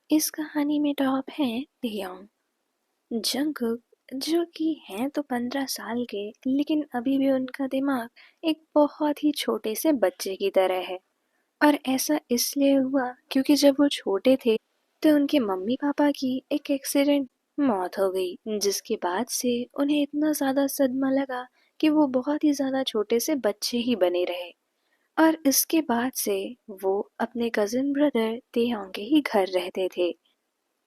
इस कहानी में टॉप हैं तेयोंग, जंगकुक, जो कि हैं तो 15 साल के, लेकिन अभी भी उनका दिमाग एक बहुत ही छोटे से बच्चे की तरह है। और ऐसा इसलिए हुआ क्योंकि जब वो छोटे थे तो उनके मम्मी पापा की एक एक्सीडेंट मौत हो गई, जिसके बाद से उन्हें इतना ज़्यादा सदमा लगा कि वो बहुत ही ज़्यादा छोटे से बच्चे ही बने रहे। और इसके बाद से वो अपने कजिन ब्रदर तेयोंग के ही घर रहते थे।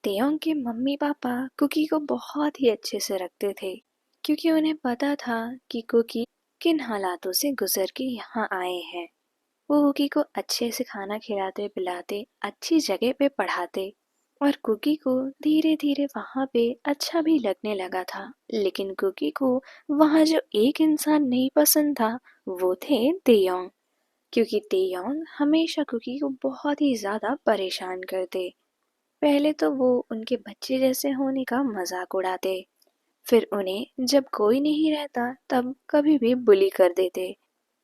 तेयोंग के मम्मी पापा कुकी को बहुत ही अच्छे से रखते थे, क्योंकि उन्हें पता था कि कुकी किन हालातों से गुजर के यहाँ आए हैं। वो कुकी को अच्छे से खाना खिलाते पिलाते, अच्छी जगह पे पढ़ाते, और कुकी को धीरे धीरे वहाँ पे अच्छा भी लगने लगा था। लेकिन कुकी को वहाँ जो एक इंसान नहीं पसंद था, वो थे तेयोंग। क्योंकि तेयोंग हमेशा कुकी को बहुत ही ज्यादा परेशान करते। पहले तो वो उनके बच्चे जैसे होने का मजाक उड़ाते, फिर उन्हें जब कोई नहीं रहता तब कभी भी बुली कर देते,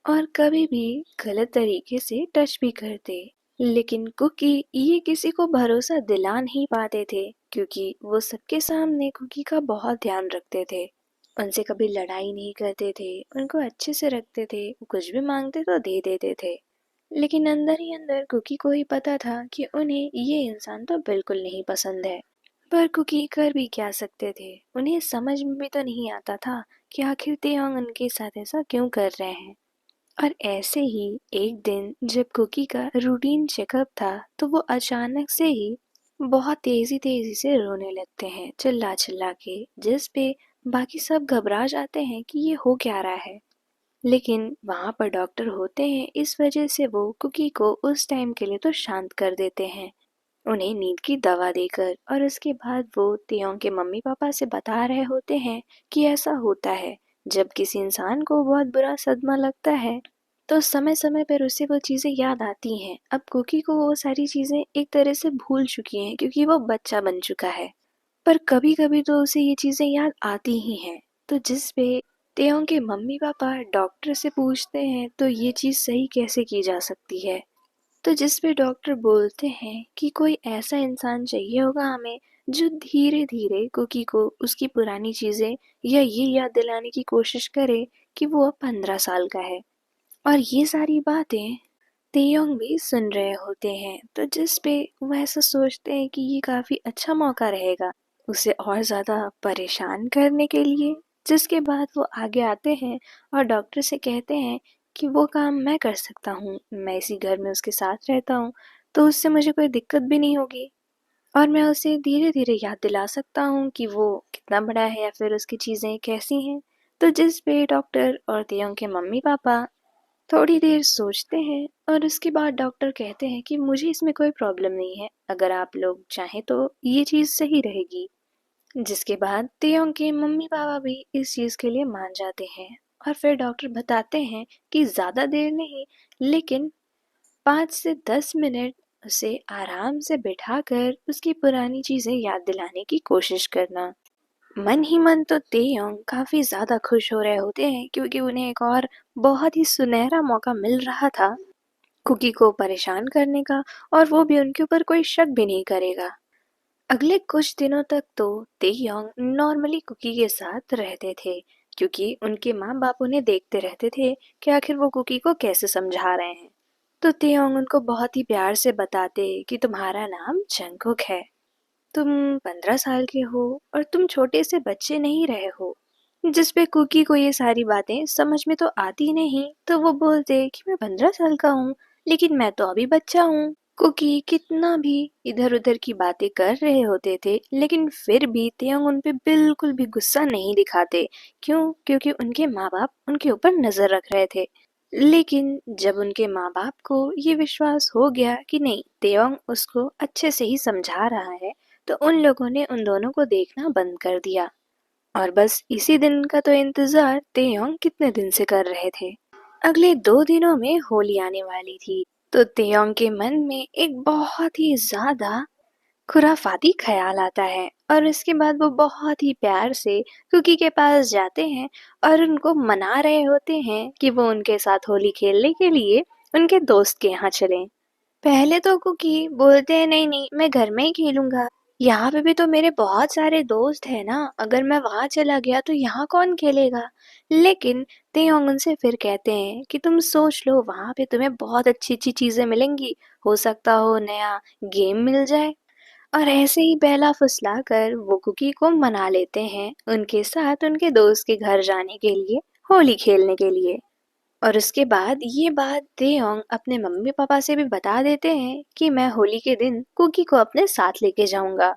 और कभी भी गलत तरीके से टच भी करते। लेकिन कुकी ये किसी को भरोसा दिला नहीं पाते थे, क्योंकि वो सबके सामने कुकी का बहुत ध्यान रखते थे। उनसे कभी लड़ाई नहीं करते थे, उनको अच्छे से रखते थे, कुछ भी मांगते तो दे देते थे। लेकिन अंदर ही अंदर कुकी को ही पता था कि उन्हें ये इंसान तो बिल्कुल नहीं पसंद है। पर कुकी कर भी क्या सकते थे, उन्हें समझ में भी तो नहीं आता था कि आखिर तेयोंग उनके साथ ऐसा क्यों कर रहे हैं। और ऐसे ही एक दिन जब कुकी का रूटीन चेकअप था, तो वो अचानक से ही बहुत तेजी तेजी से रोने लगते हैं, चिल्ला चिल्ला के, जिस पे बाकी सब घबरा जाते हैं कि ये हो क्या रहा है। लेकिन वहाँ पर डॉक्टर होते हैं, इस वजह से वो कुकी को उस टाइम के लिए तो शांत कर देते हैं, उन्हें नींद की दवा देकर। और उसके बाद वो तियोंग के मम्मी पापा से बता रहे होते हैं कि ऐसा होता है, जब किसी इंसान को बहुत बुरा सदमा लगता है तो समय समय पर उसे वो चीज़ें याद आती हैं। अब कुकी को वो सारी चीज़ें एक तरह से भूल चुकी हैं, क्योंकि वो बच्चा बन चुका है, पर कभी कभी तो उसे ये चीज़ें याद आती ही हैं। तो जिस पे तेयोंग के मम्मी पापा डॉक्टर से पूछते हैं तो ये चीज़ सही कैसे की जा सकती है। तो जिस पे डॉक्टर बोलते हैं कि कोई ऐसा इंसान चाहिए होगा हमें, जो धीरे धीरे कुकी को उसकी पुरानी चीज़ें या ये याद दिलाने की कोशिश करे कि वो अब 15 साल का है। और ये सारी बातें तेयोंग भी सुन रहे होते हैं, तो जिस पे वो ऐसा सोचते हैं कि ये काफ़ी अच्छा मौका रहेगा उसे और ज़्यादा परेशान करने के लिए। जिसके बाद वो आगे आते हैं और डॉक्टर से कहते हैं कि वो काम मैं कर सकता हूँ, मैं इसी घर में उसके साथ रहता हूँ, तो उससे मुझे कोई दिक्कत भी नहीं होगी, और मैं उसे धीरे धीरे याद दिला सकता हूँ कि वो कितना बड़ा है या फिर उसकी चीज़ें कैसी हैं। तो जिस पे डॉक्टर और तेयोंग के मम्मी पापा थोड़ी देर सोचते हैं, और उसके बाद डॉक्टर कहते हैं कि मुझे इसमें कोई प्रॉब्लम नहीं है, अगर आप लोग चाहें तो ये चीज़ सही रहेगी। जिसके बाद तेयोंग के मम्मी पापा भी इस चीज़ के लिए मान जाते हैं। और फिर डॉक्टर बताते हैं कि ज़्यादा देर नहीं, लेकिन 5 से 10 मिनट उसे आराम से बिठाकर उसकी पुरानी चीज़ें याद दिलाने की कोशिश करना। मन ही मन तो तेयोंग काफी ज्यादा खुश हो रहे होते हैं, क्योंकि उन्हें एक और बहुत ही सुनहरा मौका मिल रहा था कुकी को परेशान करने का, और वो भी उनके ऊपर कोई शक भी नहीं करेगा। अगले कुछ दिनों तक तो तेयोंग नॉर्मली कुकी के साथ रहते थे, क्योंकि उनके माँ बाप उन्हें देखते रहते थे कि आखिर वो कुकी को कैसे समझा रहे हैं। तो तेयोंग उनको बहुत ही प्यार से बताते कि तुम्हारा नाम जंगकुक है, तुम 15 साल के हो, और तुम छोटे से बच्चे नहीं रहे हो। जिस पे कुकी को ये सारी बातें समझ में तो आती नहीं, तो वो बोलते कि मैं 15 साल का हूँ, लेकिन मैं तो अभी बच्चा हूँ। कुकी कितना भी इधर उधर की बातें कर रहे होते थे, लेकिन फिर भी तेयोंग उन पे बिल्कुल भी गुस्सा नहीं दिखाते। क्यों? क्योंकि उनके माँ बाप उनके ऊपर नजर रख रहे थे। लेकिन जब उनके माँ बाप को ये विश्वास हो गया कि नहीं, तेयोंग उसको अच्छे से ही समझा रहा है, तो उन लोगों ने उन दोनों को देखना बंद कर दिया। और बस इसी दिन का तो इंतजार तेयोंग कितने दिन से कर रहे थे। अगले 2 दिनों में होली आने वाली थी, तो तेयोंग के मन में एक बहुत ही ज्यादा खुराफाती ख्याल आता है, और उसके बाद वो बहुत ही प्यार से कुकी के पास जाते हैं और उनको मना रहे होते हैं कि वो उनके साथ होली खेलने के लिए उनके दोस्त के यहाँ चलें। पहले तो कुकी बोलते हैं नहीं नहीं मैं घर में ही खेलूंगा। यहाँ पे भी तो मेरे बहुत सारे दोस्त हैं ना, अगर मैं वहां चला गया तो यहाँ कौन खेलेगा। लेकिन तेयोंग उनसे फिर कहते हैं कि तुम सोच लो, वहां पे तुम्हें बहुत अच्छी अच्छी चीजें मिलेंगी, हो सकता हो नया गेम मिल जाए। और ऐसे ही बहला फुसला कर वो कुकी को मना लेते हैं उनके साथ उनके दोस्त के घर जाने के लिए, होली खेलने के लिए। और उसके बाद ये बात तेयोंग अपने मम्मी पापा से भी बता देते हैं कि मैं होली के दिन कुकी को अपने साथ लेके जाऊंगा।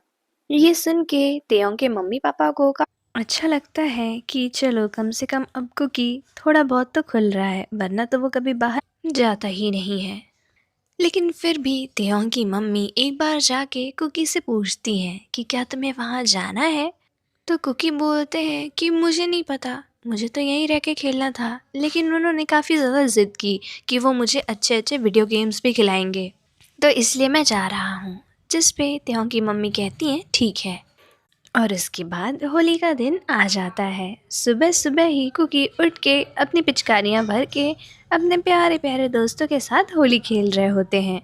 ये सुन के तेयोंग के मम्मी पापा को अच्छा लगता है कि चलो कम से कम अब कुकी थोड़ा बहुत तो खुल रहा है, वरना तो वो कभी बाहर जाता ही नहीं है। लेकिन फिर भी तेयोंग की मम्मी एक बार जाके कुकी से पूछती हैं कि क्या तुम्हें वहां जाना है। तो कुकी बोलते हैं कि मुझे नहीं पता, मुझे तो यहीं रह के खेलना था, लेकिन उन्होंने काफ़ी ज़्यादा ज़िद की कि वो मुझे अच्छे अच्छे वीडियो गेम्स भी खिलाएंगे, तो इसलिए मैं जा रहा हूँ। जिस पे तेहों की मम्मी कहती हैं ठीक है। और उसके बाद होली का दिन आ जाता है। सुबह सुबह ही कुकी उठ के अपनी पिचकारियाँ भर के अपने प्यारे प्यारे दोस्तों के साथ होली खेल रहे होते हैं।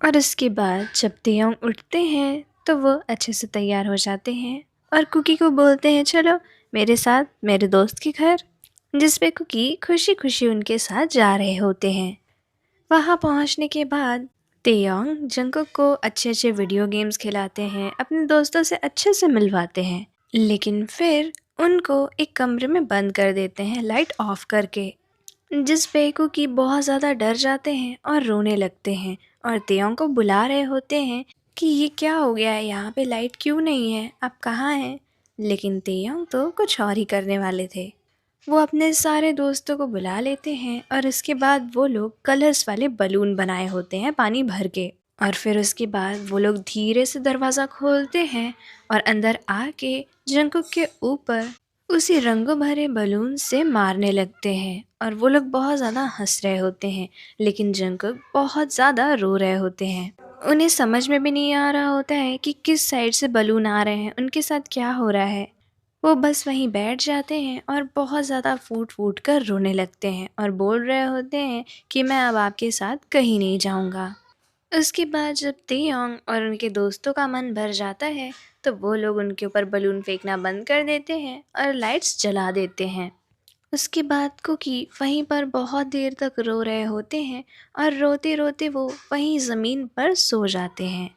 और उसके बाद जब तेयोंग उठते हैं तो वो अच्छे से तैयार हो जाते हैं और कुकी को बोलते हैं चलो मेरे साथ मेरे दोस्त के घर, जिस पे कुकी खुशी खुशी उनके साथ जा रहे होते हैं। वहाँ पहुँचने के बाद तेयोंग जंगकुक को अच्छे अच्छे वीडियो गेम्स खिलाते हैं, अपने दोस्तों से अच्छे से मिलवाते हैं, लेकिन फिर उनको एक कमरे में बंद कर देते हैं लाइट ऑफ करके। जिस पे कुकी बहुत ज़्यादा डर जाते हैं और रोने लगते हैं और तेयोंग को बुला रहे होते हैं कि ये क्या हो गया है, यहाँ पे लाइट क्यों नहीं है, आप कहाँ हैं। लेकिन तेयोंग तो कुछ और ही करने वाले थे। वो अपने सारे दोस्तों को बुला लेते हैं और इसके बाद वो लोग कलर्स वाले बलून बनाए होते हैं पानी भर के। और फिर उसके बाद वो लोग धीरे से दरवाज़ा खोलते हैं और अंदर आके जंगकुक के ऊपर उसी रंगों भरे बलून से मारने लगते हैं और वो लोग बहुत ज़्यादा हंस रहे होते हैं, लेकिन जंगकुक बहुत ज़्यादा रो रहे होते हैं। उन्हें समझ में भी नहीं आ रहा होता है कि किस साइड से बलून आ रहे हैं, उनके साथ क्या हो रहा है। वो बस वहीं बैठ जाते हैं और बहुत ज़्यादा फूट फूट कर रोने लगते हैं और बोल रहे होते हैं कि मैं अब आपके साथ कहीं नहीं जाऊंगा। उसके बाद जब तेयोंग और उनके दोस्तों का मन भर जाता है तो वो लोग उनके ऊपर बलून फेंकना बंद कर देते हैं और लाइट्स जला देते हैं। उसके बाद कुकी वहीं पर बहुत देर तक रो रहे होते हैं और रोते रोते वो वहीं ज़मीन पर सो जाते हैं।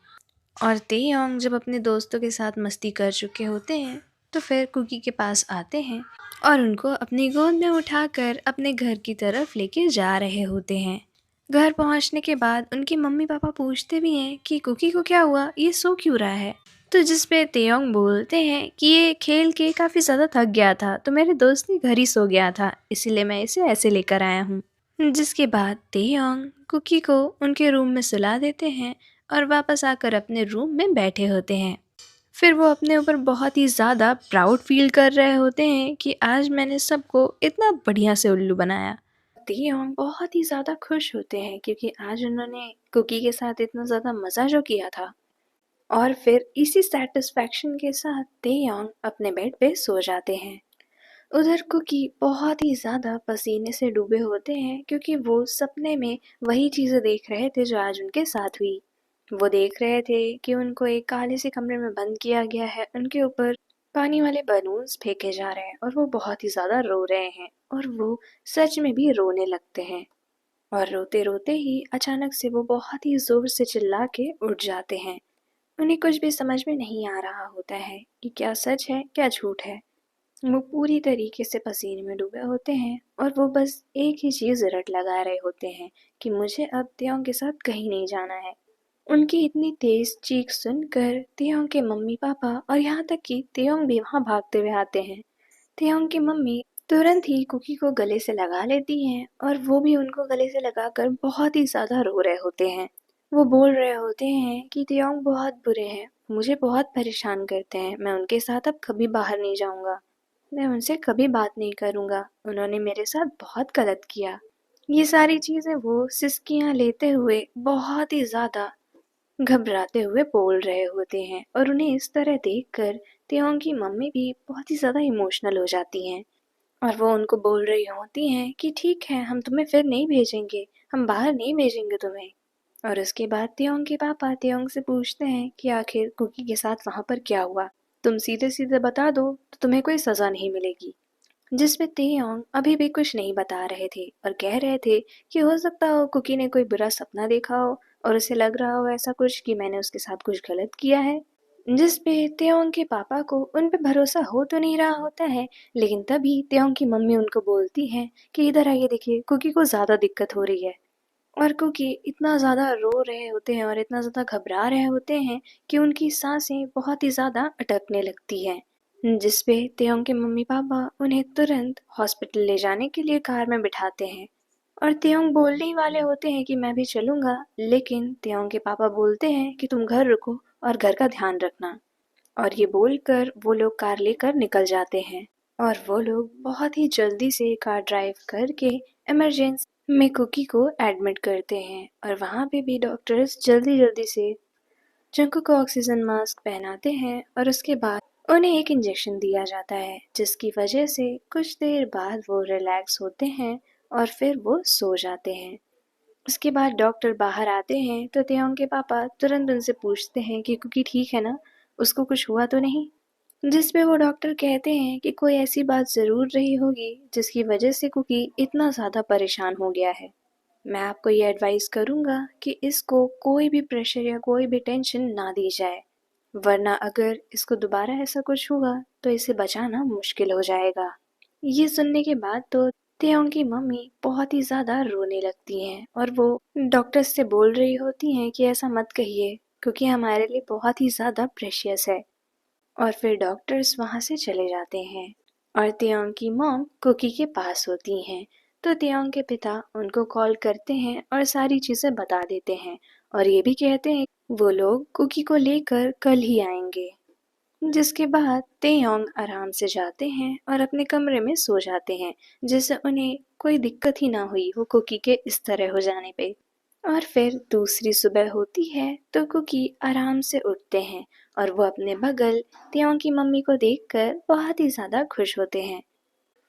और तेयोंग जब अपने दोस्तों के साथ मस्ती कर चुके होते हैं तो फिर कुकी के पास आते हैं और उनको अपनी गोद में उठाकर अपने घर की तरफ लेके जा रहे होते हैं। घर पहुंचने के बाद उनके मम्मी पापा पूछते भी हैं कि कुकी को क्या हुआ, ये सो क्यों रहा है। तो जिस पे तेयोंग बोलते हैं कि ये खेल के काफ़ी ज़्यादा थक गया था तो मेरे दोस्त के घर ही सो गया था, इसीलिए मैं इसे ऐसे लेकर आया हूँ। जिसके बाद तेयोंग कुकी को उनके रूम में सुला देते हैं और वापस आकर अपने रूम में बैठे होते हैं। फिर वो अपने ऊपर बहुत ही ज़्यादा प्राउड फील कर रहे होते हैं कि आज मैंने सबको इतना बढ़िया से उल्लू बनाया। तेयोंग बहुत ही ज़्यादा खुश होते हैं क्योंकि आज उन्होंने कुकी के साथ इतना ज़्यादा मज़ा जो किया था। और फिर इसी सेटिस्फैक्शन के साथ तेयोंग अपने बेड पे सो जाते हैं। उधर कुकी बहुत ही ज़्यादा पसीने से डूबे होते हैं क्योंकि वो सपने में वही चीज़ें देख रहे थे जो आज उनके साथ हुई। वो देख रहे थे कि उनको एक काले से कमरे में बंद किया गया है, उनके ऊपर पानी वाले बलून्स फेंके जा रहे हैं और वो बहुत ही ज़्यादा रो रहे हैं और वो सच में भी रोने लगते हैं। और रोते रोते ही अचानक से वो बहुत ही ज़ोर से चिल्ला के उठ जाते हैं। उन्हें कुछ भी समझ में नहीं आ रहा होता है कि क्या सच है क्या झूठ है। वो पूरी तरीके से पसीने में डूबे होते हैं और वो बस एक ही चीज़ रट लगा रहे होते हैं कि मुझे अब तेयोंग के साथ कहीं नहीं जाना है। उनकी इतनी तेज चीख सुनकर तेयोंग के मम्मी पापा और यहाँ तक कि तेयोंग भी वहाँ भागते हुए आते हैं। तेयोंग की मम्मी तुरंत ही कुकी को गले से लगा लेती हैं और वो भी उनको गले से लगाकर बहुत ही ज़्यादा रो रहे होते हैं। वो बोल रहे होते हैं कि तेयोंग बहुत बुरे हैं, मुझे बहुत परेशान करते हैं, मैं उनके साथ अब कभी बाहर नहीं जाऊंगा, मैं उनसे कभी बात नहीं करूंगा, उन्होंने मेरे साथ बहुत गलत किया। ये सारी चीज़ें वो सिसकियाँ लेते हुए बहुत ही ज़्यादा घबराते हुए बोल रहे होते हैं और उन्हें इस तरह देखकर तेयोंग की मम्मी भी बहुत ही ज़्यादा इमोशनल हो जाती हैं और वो उनको बोल रही होती हैं कि ठीक है, हम तुम्हें फिर नहीं भेजेंगे, हम बाहर नहीं भेजेंगे तुम्हें। और उसके बाद त्योंग के पापा त्योंग से पूछते हैं कि आखिर कुकी के साथ वहाँ पर क्या हुआ। तुम सीधे सीधे बता दो तो तुम्हें कोई सज़ा नहीं मिलेगी। जिसमें तेयोंग अभी भी कुछ नहीं बता रहे थे और कह रहे थे कि हो सकता हो कुकी ने कोई बुरा सपना देखा हो और उसे लग रहा हो ऐसा कुछ कि मैंने उसके साथ कुछ गलत किया है। जिस पे तेयोंग के पापा को उन पे भरोसा हो तो नहीं रहा होता है, लेकिन तभी तेयोंग की मम्मी उनको बोलती है कि इधर आइए, देखिए कुकी को ज़्यादा दिक्कत हो रही है। और कुकी इतना ज़्यादा रो रहे होते हैं और इतना ज़्यादा घबरा रहे होते हैं कि उनकी सांसें बहुत ही ज़्यादा अटकने लगती हैं। जिस पे तेयोंग के मम्मी पापा उन्हें तुरंत हॉस्पिटल ले जाने के लिए कार में बिठाते हैं। और तेयोंग बोलने ही वाले होते हैं कि मैं भी चलूँगा, लेकिन तेयोंग के पापा बोलते हैं कि तुम घर रुको और घर का ध्यान रखना। और ये बोलकर वो लोग कार लेकर निकल जाते हैं। और वो लोग बहुत ही जल्दी से कार ड्राइव करके इमरजेंसी में कुकी को एडमिट करते हैं। और वहाँ पे भी डॉक्टर्स जल्दी जल्दी से जंकू को ऑक्सीजन मास्क पहनाते हैं और उसके बाद उन्हें एक इंजेक्शन दिया जाता है, जिसकी वजह से कुछ देर बाद वो रिलैक्स होते हैं और फिर वो सो जाते हैं। उसके बाद डॉक्टर बाहर आते हैं तो तेयोंग के पापा तुरंत उनसे पूछते हैं कि कुकी ठीक है ना, उसको कुछ हुआ तो नहीं। जिस पे वो डॉक्टर कहते हैं कि कोई ऐसी बात ज़रूर रही होगी जिसकी वजह से कुकी इतना ज़्यादा परेशान हो गया है। मैं आपको ये एडवाइस करूँगा कि इसको कोई भी प्रेशर या कोई भी टेंशन ना दी जाए, वरना अगर इसको दोबारा ऐसा कुछ हुआ तो इसे बचाना मुश्किल हो जाएगा। ये सुनने के बाद तो तेयोंग की मम्मी बहुत ही ज़्यादा रोने लगती हैं और वो डॉक्टर से बोल रही होती हैं कि ऐसा मत कहिए, क्योंकि हमारे लिए बहुत ही ज़्यादा प्रेशियस है। और फिर डॉक्टर्स वहाँ से चले जाते हैं और तेयोंग की मॉम कुकी के पास होती हैं। तो तेयोंग के पिता उनको कॉल करते हैं और सारी चीज़ें बता देते हैं और ये भी कहते हैं वो लोग कुकी को लेकर कल ही आएंगे। जिसके बाद तेयोंग आराम से जाते हैं और अपने कमरे में सो जाते हैं, जिससे उन्हें कोई दिक्कत ही ना हुई वो कुकी के इस तरह हो जाने पे। और फिर दूसरी सुबह होती है तो कुकी आराम से उठते हैं और वो अपने बगल तेयोंग की मम्मी को देखकर बहुत ही ज़्यादा खुश होते हैं।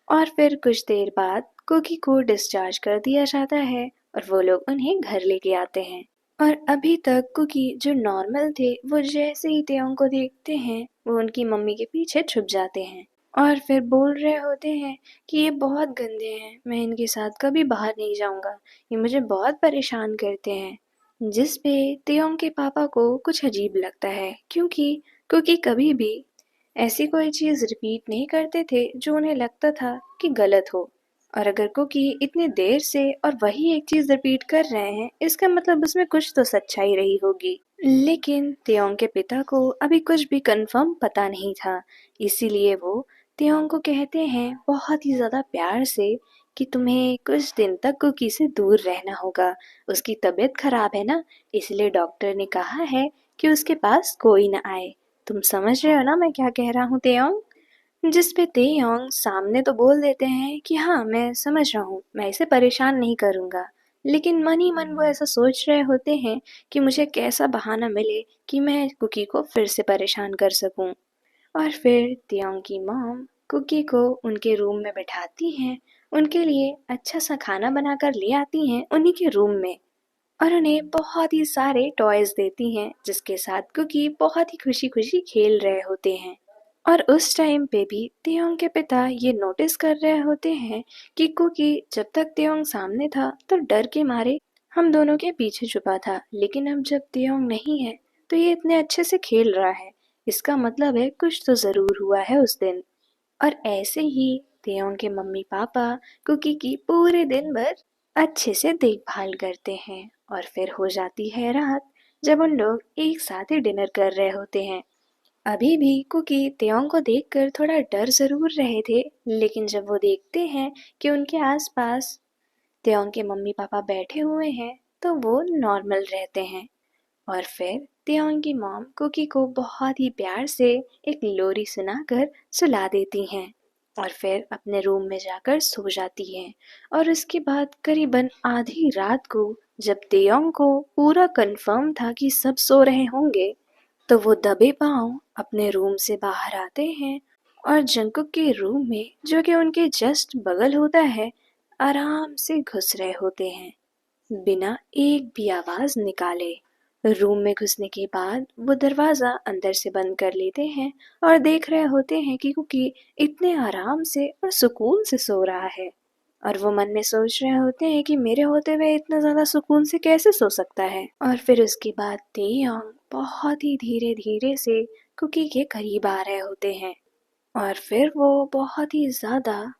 और फिर कुछ देर बाद कुकी को डिस्चार्ज कर दिया जाता है और वो लोग उन्हें घर लेके आते हैं। और अभी तक कुकी जो नॉर्मल थे वो जैसे ही तेयोंग को देखते हैं वो उनकी मम्मी के पीछे छुप जाते हैं और फिर बोल रहे होते हैं कि ये बहुत गंदे हैं, मैं इनके साथ कभी बाहर नहीं जाऊंगा, ये मुझे बहुत परेशान करते हैं। जिस पे तेयोंग के पापा को कुछ अजीब लगता है, क्योंकि कुकी कभी भी ऐसी कोई चीज़ रिपीट नहीं करते थे जो उन्हें लगता था कि गलत हो। और अगर कुकी इतनी देर से और वही एक चीज़ रिपीट कर रहे हैं, इसका मतलब उसमें कुछ तो सच्चाई रही होगी। लेकिन तेयोंग के पिता को अभी कुछ भी कंफर्म पता नहीं था, इसीलिए वो तेयोंग को कहते हैं बहुत ही ज़्यादा प्यार से कि तुम्हें कुछ दिन तक कुकी से दूर रहना होगा। उसकी तबीयत खराब है ना, इसलिए डॉक्टर ने कहा है कि उसके पास कोई ना आए। तुम समझ रहे हो ना मैं क्या कह रहा हूँ तेयोंग? जिस पे तेयोंग सामने तो बोल देते हैं कि हाँ मैं समझ रहा हूँ, मैं इसे परेशान नहीं करूँगा, लेकिन मन ही मन वो ऐसा सोच रहे होते हैं कि मुझे कैसा बहाना मिले कि मैं कुकी को फिर से परेशान कर सकूँ। और फिर तेयोंग की मॉम कुकी को उनके रूम में बिठाती हैं, उनके लिए अच्छा सा खाना बनाकर ले आती हैं उन्हीं के रूम में और उन्हें बहुत ही सारे टॉयज देती हैं, जिसके साथ कुकी बहुत ही खुशी खुशी खेल रहे होते हैं। और उस टाइम पे भी तेयोंग के पिता ये नोटिस कर रहे होते हैं कि कुकी जब तक तेयोंग सामने था तो डर के मारे हम दोनों के पीछे छुपा था, लेकिन अब जब तेयोंग नहीं है तो ये इतने अच्छे से खेल रहा है, इसका मतलब है कुछ तो ज़रूर हुआ है उस दिन। और ऐसे ही तेयोंग के मम्मी पापा कुकी की पूरे दिन भर अच्छे से देखभाल करते हैं और फिर हो जाती है रात, जब उन लोग एक साथ ही डिनर कर रहे होते हैं। अभी भी कुकी तेयोंग को देखकर थोड़ा डर जरूर रहे थे, लेकिन जब वो देखते हैं कि उनके आसपास तेयोंग के मम्मी पापा बैठे हुए हैं तो वो नॉर्मल रहते हैं। और फिर तेयोंग की मॉम कुकी को बहुत ही प्यार से एक लोरी सुनाकर सुला देती हैं और फिर अपने रूम में जाकर सो जाती हैं। और उसके बाद करीबन आधी रात को जब तेयोंग को पूरा कंफर्म था कि सब सो रहे होंगे, तो वो दबे पांव अपने रूम से बाहर आते हैं और जंकुक के रूम में, जो कि उनके जस्ट बगल होता है, आराम से घुस रहे होते हैं। बिना एक भी आवाज निकाले। रूम में घुसने के बाद वो दरवाजा अंदर से बंद कर लेते हैं और देख रहे होते हैं कि कुकी इतने आराम से और सुकून से सो रहा है। और वो मन में सोच रहे होते हैं कि मेरे होते हुए इतना ज्यादा सुकून से कैसे सो सकता है। और फिर उसके बाद तेयोंग बहुत ही धीरे धीरे से कुकी के करीब आ रहे होते हैं और फिर वो बहुत ही ज्यादा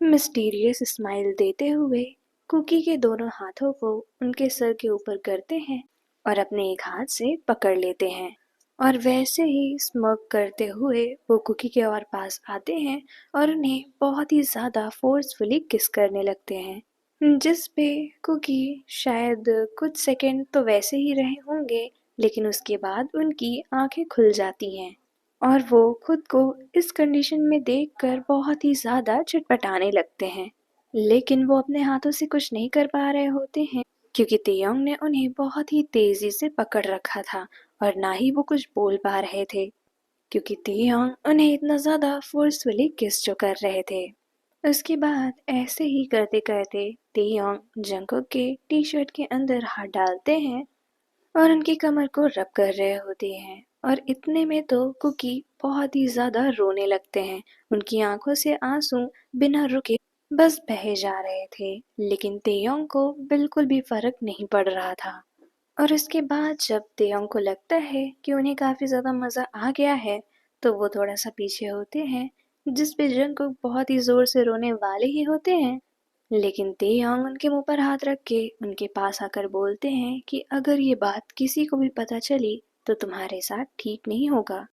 मिस्टीरियस स्माइल देते हुए कुकी के दोनों हाथों को उनके सर के ऊपर करते हैं और अपने एक हाथ से पकड़ लेते हैं। और वैसे ही स्मग करते हुए वो कुकी के और पास आते हैं और उन्हें बहुत ही ज्यादा फोर्सफुली किस करने लगते हैं, जिस पे कुकी शायद कुछ सेकंड तो वैसे ही रहे होंगे, लेकिन उसके बाद उनकी आंखें खुल जाती हैं और वो खुद को इस कंडीशन में देखकर बहुत ही ज़्यादा छटपटाने लगते हैं। लेकिन वो अपने हाथों से कुछ नहीं कर पा रहे होते हैं क्योंकि तेयोंग ने उन्हें बहुत ही तेजी से पकड़ रखा था और ना ही वो कुछ बोल पा रहे थे क्योंकि तेयोंग उन्हें इतना ज़्यादा फोर्सफुली किस जो कर रहे थे। उसके बाद ऐसे ही करते करते तेयोंग जंगकुक के टी शर्ट के अंदर हाथ डालते हैं और उनकी कमर को रब कर रहे होते हैं और इतने में तो कुकी बहुत ही ज्यादा रोने लगते हैं। उनकी आंखों से आंसू बिना रुके बस बहे जा रहे थे, लेकिन तेयोंग को बिल्कुल भी फर्क नहीं पड़ रहा था। और उसके बाद जब तेयोंग को लगता है कि उन्हें काफी ज्यादा मजा आ गया है, तो वो थोड़ा सा पीछे होते हैं, जिस पे जंगकुक बहुत ही जोर से रोने वाले ही होते हैं। लेकिन तेयांग उनके मुंह पर हाथ रख के उनके पास आकर बोलते हैं कि अगर ये बात किसी को भी पता चली तो तुम्हारे साथ ठीक नहीं होगा।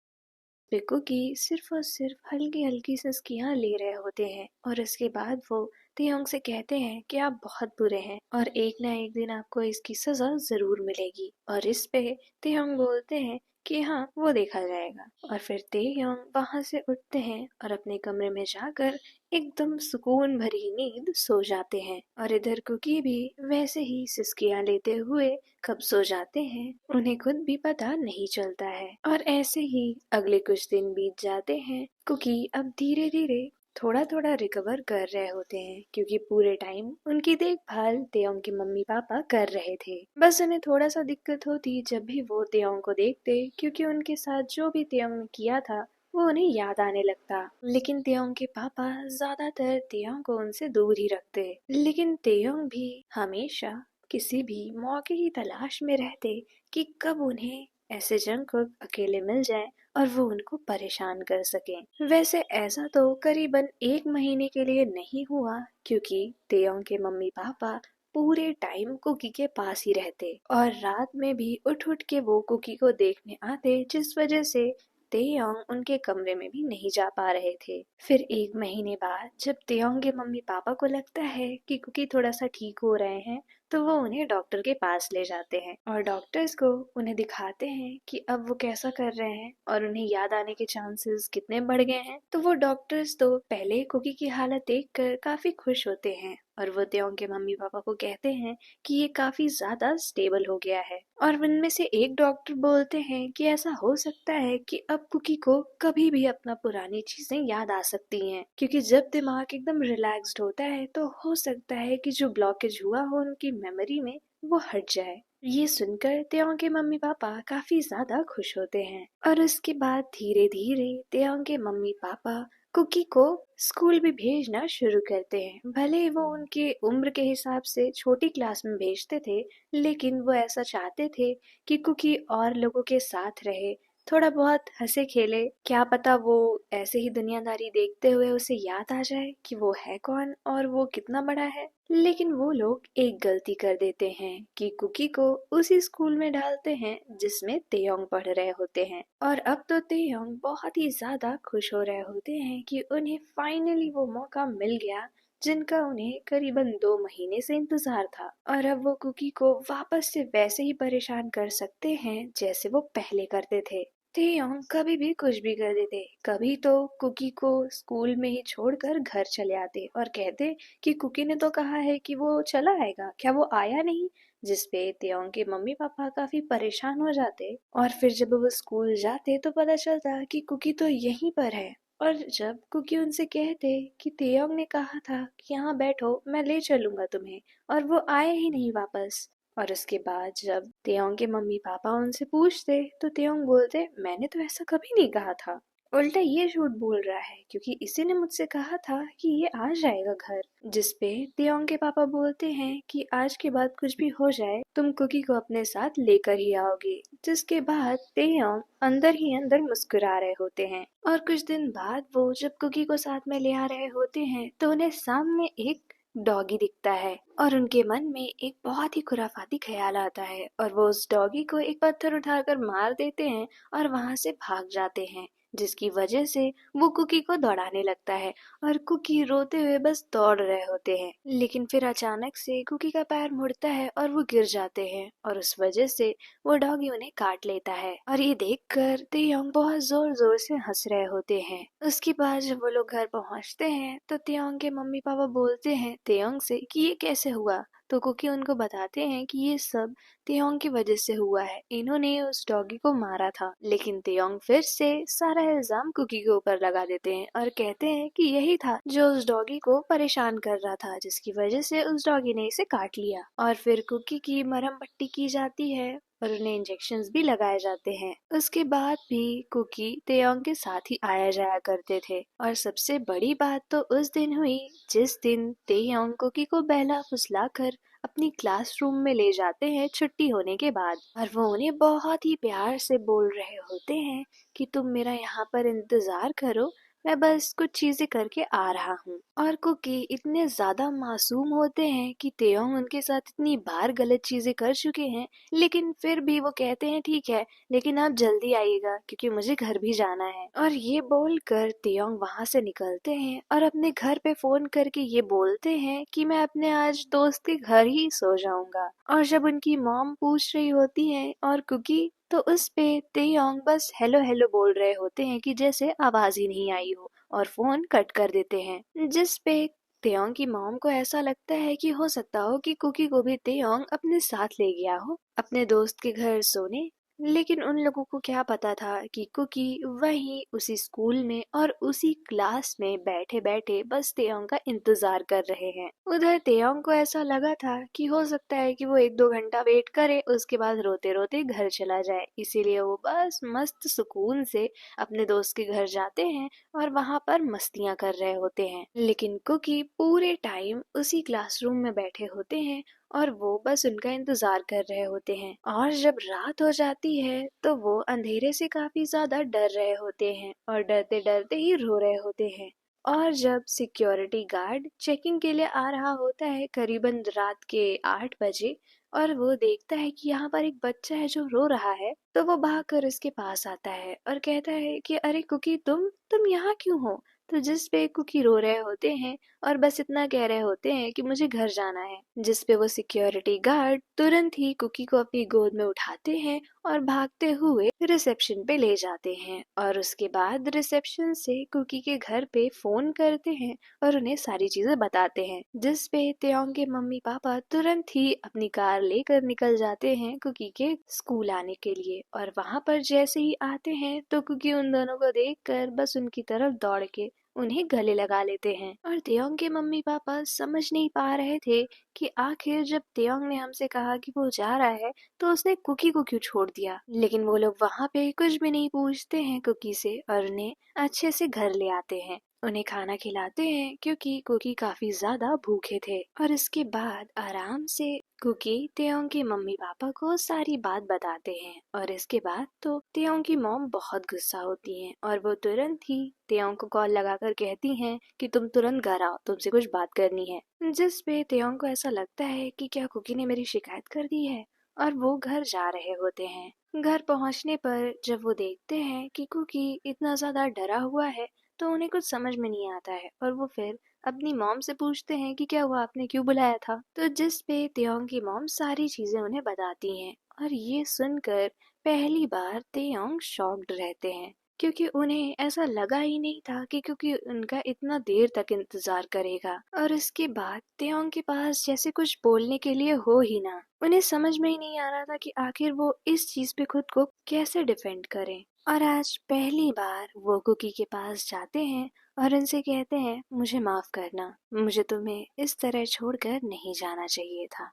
पिको की सिर्फ और सिर्फ हल्की हल्की सिसकियां ले रहे होते हैं और इसके बाद वो तेयोंग से कहते हैं कि आप बहुत बुरे हैं और एक ना एक दिन आपको इसकी सजा जरूर मिलेगी। और इस पे तेयोंग बोलते हैं कि हाँ, वो देखा जाएगा। और फिर तेयोंग वहां से उठते हैं और अपने कमरे में जाकर एकदम सुकून भरी नींद सो जाते हैं। और इधर कुकी भी वैसे ही सिसकियां लेते हुए कब सो जाते हैं उन्हें खुद भी पता नहीं चलता है। और ऐसे ही अगले कुछ दिन बीत जाते हैं। कुकी अब धीरे धीरे थोड़ा थोड़ा रिकवर कर रहे होते हैं क्योंकि पूरे टाइम उनकी देखभाल तेयोंग के मम्मी पापा कर रहे थे। बस उन्हें थोड़ा सा दिक्कत होती जब भी वो तेयोंग को देखते क्योंकि उनके साथ जो भी तेयोंग ने किया था वो उन्हें याद आने लगता। लेकिन तेयोंग के पापा ज्यादातर तेयोंग को उनसे दूर ही रखते, लेकिन तेयोंग भी हमेशा किसी भी मौके की तलाश में रहते कि कब उन्हें ऐसे जंगकुक अकेले मिल जाए और वो उनको परेशान कर सकें। वैसे ऐसा तो करीबन 1 महीने के लिए नहीं हुआ क्योंकि तेयोंग के मम्मी पापा पूरे टाइम कुकी के पास ही रहते और रात में भी उठ उठ के वो कुकी को देखने आते, जिस वजह से तेयोंग उनके कमरे में भी नहीं जा पा रहे थे। फिर 1 महीने बाद जब तेयोंग के मम्मी पापा को लगता है कि कुकी थोड़ा सा ठीक हो रहे हैं, तो वो उन्हें डॉक्टर के पास ले जाते हैं और डॉक्टर्स को उन्हें दिखाते हैं कि अब वो कैसा कर रहे हैं और उन्हें याद आने के चांसेस कितने बढ़ गए हैं। तो वो डॉक्टर्स तो पहले कुकी की हालत देखकर काफी खुश होते हैं और वो तेयोंग के मम्मी पापा को कहते हैं कि ये काफी ज्यादा स्टेबल हो गया है। और उनमें से एक डॉक्टर बोलते हैं कि ऐसा हो सकता है कि अब कुकी को कभी भी अपना पुरानी चीजें याद आ सकती हैं क्योंकि जब दिमाग एकदम रिलैक्स्ड होता है तो हो सकता है कि जो ब्लॉकेज हुआ हो उनकी मेमोरी में वो हट जाए। ये सुनकर तेयोंग के मम्मी पापा काफी ज्यादा खुश होते हैं और उसके बाद धीरे धीरे तेयोंग के मम्मी पापा कुकी को स्कूल भी भेजना शुरू करते हैं। भले वो उनके उम्र के हिसाब से छोटी क्लास में भेजते थे, लेकिन वो ऐसा चाहते थे कि कुकी और लोगों के साथ रहे, थोड़ा बहुत हंसे खेले। क्या पता वो ऐसे ही दुनियादारी देखते हुए उसे याद आ जाए कि वो है कौन और वो कितना बड़ा है। लेकिन वो लोग एक गलती कर देते हैं कि कुकी को उसी स्कूल में डालते हैं जिसमें तेयोंग पढ़ रहे होते हैं। और अब तो तेयोंग बहुत ही ज्यादा खुश हो रहे होते हैं कि उन्हें फाइनली वो मौका मिल गया जिनका उन्हें करीबन 2 महीने से इंतजार था। और अब वो कुकी को वापस से वैसे ही परेशान कर सकते हैं जैसे वो पहले करते थे। तेयोंग कभी भी कुछ भी कर देते, कभी तो कुकी को स्कूल में ही छोड़कर घर चले आते और कहते कि कुकी ने तो कहा है कि वो चला आएगा, क्या वो आया नहीं। जिसपे तेयोंग के मम्मी पापा काफी परेशान हो जाते और फिर जब वो स्कूल जाते तो पता चलता कि कुकी तो यहीं पर है और जब कुकी उनसे कहते कि तेयोंग ने कहा था कि यहाँ बैठो, मैं ले चलूंगा तुम्हें, और वो आए ही नहीं वापस। और उसके बाद जब तेयोंग के मम्मी पापा उनसे पूछते तो तेयोंग बोलते, मैंने तो ऐसा कभी नहीं कहा था। उल्टा ये झूठ बोल रहा है क्योंकि इसी ने मुझसे कहा था कि ये आ जाएगा घर। जिसपे तेयोंग के पापा बोलते हैं कि आज के बाद कुछ भी हो जाए तुम कुकी को अपने साथ लेकर ही आओगे। जिसके बाद तेयोंग अंदर ही अंदर मुस्कुरा रहे होते हैं। और कुछ दिन बाद वो जब कुकी को साथ में ले आ रहे होते हैं तो उन्हें सामने एक डॉगी दिखता है और उनके मन में एक बहुत ही खुराफाती ख्याल आता है और वो उस डॉगी को एक पत्थर उठाकर मार देते हैं और वहां से भाग जाते हैं। जिसकी वजह से वो कुकी को दौड़ाने लगता है और कुकी रोते हुए बस दौड़ रहे होते हैं। लेकिन फिर अचानक से कुकी का पैर मुड़ता है और वो गिर जाते हैं और उस वजह से वो डॉगी उन्हें काट लेता है। और ये देखकर तेयोंग बहुत जोर जोर से हंस रहे होते हैं। उसके बाद जब वो लोग घर पहुंचते हैं तो तेयोंग के मम्मी पापा बोलते हैं तेयोंग से कि ये कैसे हुआ। तो कुकी उनको बताते हैं कि ये सब तेयोंग की वजह से हुआ है, इन्होंने उस डॉगी को मारा था। लेकिन तेयोंग फिर से सारा इल्जाम कुकी के ऊपर लगा देते हैं और कहते हैं कि यही था जो उस डॉगी को परेशान कर रहा था, जिसकी वजह से उस डॉगी ने इसे काट लिया। और फिर कुकी की मरहम पट्टी की जाती है और उन्हें इंजेक्शंस भी लगाए जाते हैं। उसके बाद भी कुकी तेयोंग के साथ ही आया जाया करते थे। और सबसे बड़ी बात तो उस दिन हुई जिस दिन तेयोंग कुकी को बहला फुसला कर अपनी क्लासरूम में ले जाते हैं छुट्टी होने के बाद। और वो उन्हें बहुत ही प्यार से बोल रहे होते हैं कि तुम मेरा यहाँ पर इंतजार करो, मैं बस कुछ चीजें करके आ रहा हूँ। और कुकी इतने ज्यादा मासूम होते हैं कि तेयोंग उनके साथ इतनी बार गलत चीजें कर चुके हैं, लेकिन फिर भी वो कहते हैं ठीक है, लेकिन आप जल्दी आइएगा क्योंकि मुझे घर भी जाना है। और ये बोलकर तेयोंग वहाँ से निकलते हैं और अपने घर पे फोन करके ये बोलते हैं कि मैं अपने आज दोस्त के घर ही सो जाऊंगा। और जब उनकी मॉम पूछ रही होती है और कुकी, तो उस पे तेयोंग बस हेलो हेलो बोल रहे होते हैं कि जैसे आवाज ही नहीं आई हो, और फोन कट कर देते हैं। जिस पे तेयोंग की मॉम को ऐसा लगता है कि हो सकता हो कि कुकी को भी तेयोंग अपने साथ ले गया हो अपने दोस्त के घर सोने। लेकिन उन लोगों को क्या पता था कि कुकी वहीं उसी स्कूल में और उसी क्लास में बैठे बैठे बस तेयोंग का इंतजार कर रहे हैं। उधर तेयोंग को ऐसा लगा था कि हो सकता है कि वो 1-2 घंटा वेट करे, उसके बाद रोते रोते घर चला जाए, इसीलिए वो बस मस्त सुकून से अपने दोस्त के घर जाते हैं और वहां पर मस्तियां कर रहे होते हैं। लेकिन कुकी पूरे टाइम उसी क्लासरूम में बैठे होते हैं और वो बस उनका इंतजार कर रहे होते हैं। और जब रात हो जाती है तो वो अंधेरे से काफी ज्यादा डर रहे होते हैं और डरते डरते ही रो रहे होते हैं। और जब सिक्योरिटी गार्ड चेकिंग के लिए आ रहा होता है करीबन रात के 8 बजे, और वो देखता है कि यहाँ पर एक बच्चा है जो रो रहा है, तो वो भागकर उसके पास आता है और कहता है कि अरे कुकी, तुम यहाँ क्यों हो। तो जिस पे कुकी रो रहे होते हैं और बस इतना कह रहे होते हैं कि मुझे घर जाना है। जिस पे वो सिक्योरिटी गार्ड तुरंत ही कुकी को अपनी गोद में उठाते हैं और भागते हुए रिसेप्शन पे ले जाते हैं। और उसके बाद रिसेप्शन से कुकी के घर पे फोन करते हैं और उन्हें सारी चीजें बताते हैं। जिस पे तेयोंग के मम्मी पापा तुरंत ही अपनी कार लेकर निकल जाते हैं कुकी के स्कूल आने के लिए। और वहां पर जैसे ही आते हैं तो कुकी उन दोनों को देखकर बस उनकी तरफ दौड़ के उन्हें गले लगा लेते हैं। और तेयोंग के मम्मी पापा समझ नहीं पा रहे थे कि आखिर जब तेयोंग ने हमसे कहा कि वो जा रहा है तो उसने कुकी को क्यों छोड़ दिया। लेकिन वो लोग वहाँ पे कुछ भी नहीं पूछते हैं कुकी से और उन्हें अच्छे से घर ले आते हैं, उन्हें खाना खिलाते हैं क्योंकि कुकी काफी ज्यादा भूखे थे। और इसके बाद आराम से कुकी तेयोंग के मम्मी पापा को सारी बात बताते हैं। और इसके बाद तो तेयोंग की मॉम बहुत गुस्सा होती हैं और वो तुरंत ही तेयोंग को कॉल लगाकर कहती हैं कि तुम तुरंत घर आओ, तुमसे कुछ बात करनी है। जिस पे तेयोंग को ऐसा लगता है कि क्या कुकी ने मेरी शिकायत कर दी है, और वो घर जा रहे होते हैं। घर पहुंचने पर जब वो देखते हैं कि कुकी इतना ज्यादा डरा हुआ है तो उन्हें कुछ समझ में नहीं आता है और वो फिर अपनी मॉम से पूछते हैं कि क्या हुआ, आपने क्यों बुलाया था। तो जिस पे तेयोंग की मॉम सारी चीजें उन्हें बताती हैं और ये सुनकर पहली बार तेयोंग शॉक्ड रहते हैं क्योंकि उन्हें ऐसा लगा ही नहीं था कि क्योंकि उनका इतना देर तक इंतजार करेगा। और इसके बाद तेयोंग के पास जैसे कुछ बोलने के लिए हो ही ना, उन्हें समझ में ही नहीं आ रहा था कि आखिर वो इस चीज पे खुद को कैसे डिफेंड करें। और आज पहली बार वो कुकी के पास जाते हैं और उनसे कहते हैं, मुझे माफ करना, मुझे तुम्हें इस तरह छोड़कर नहीं जाना चाहिए था।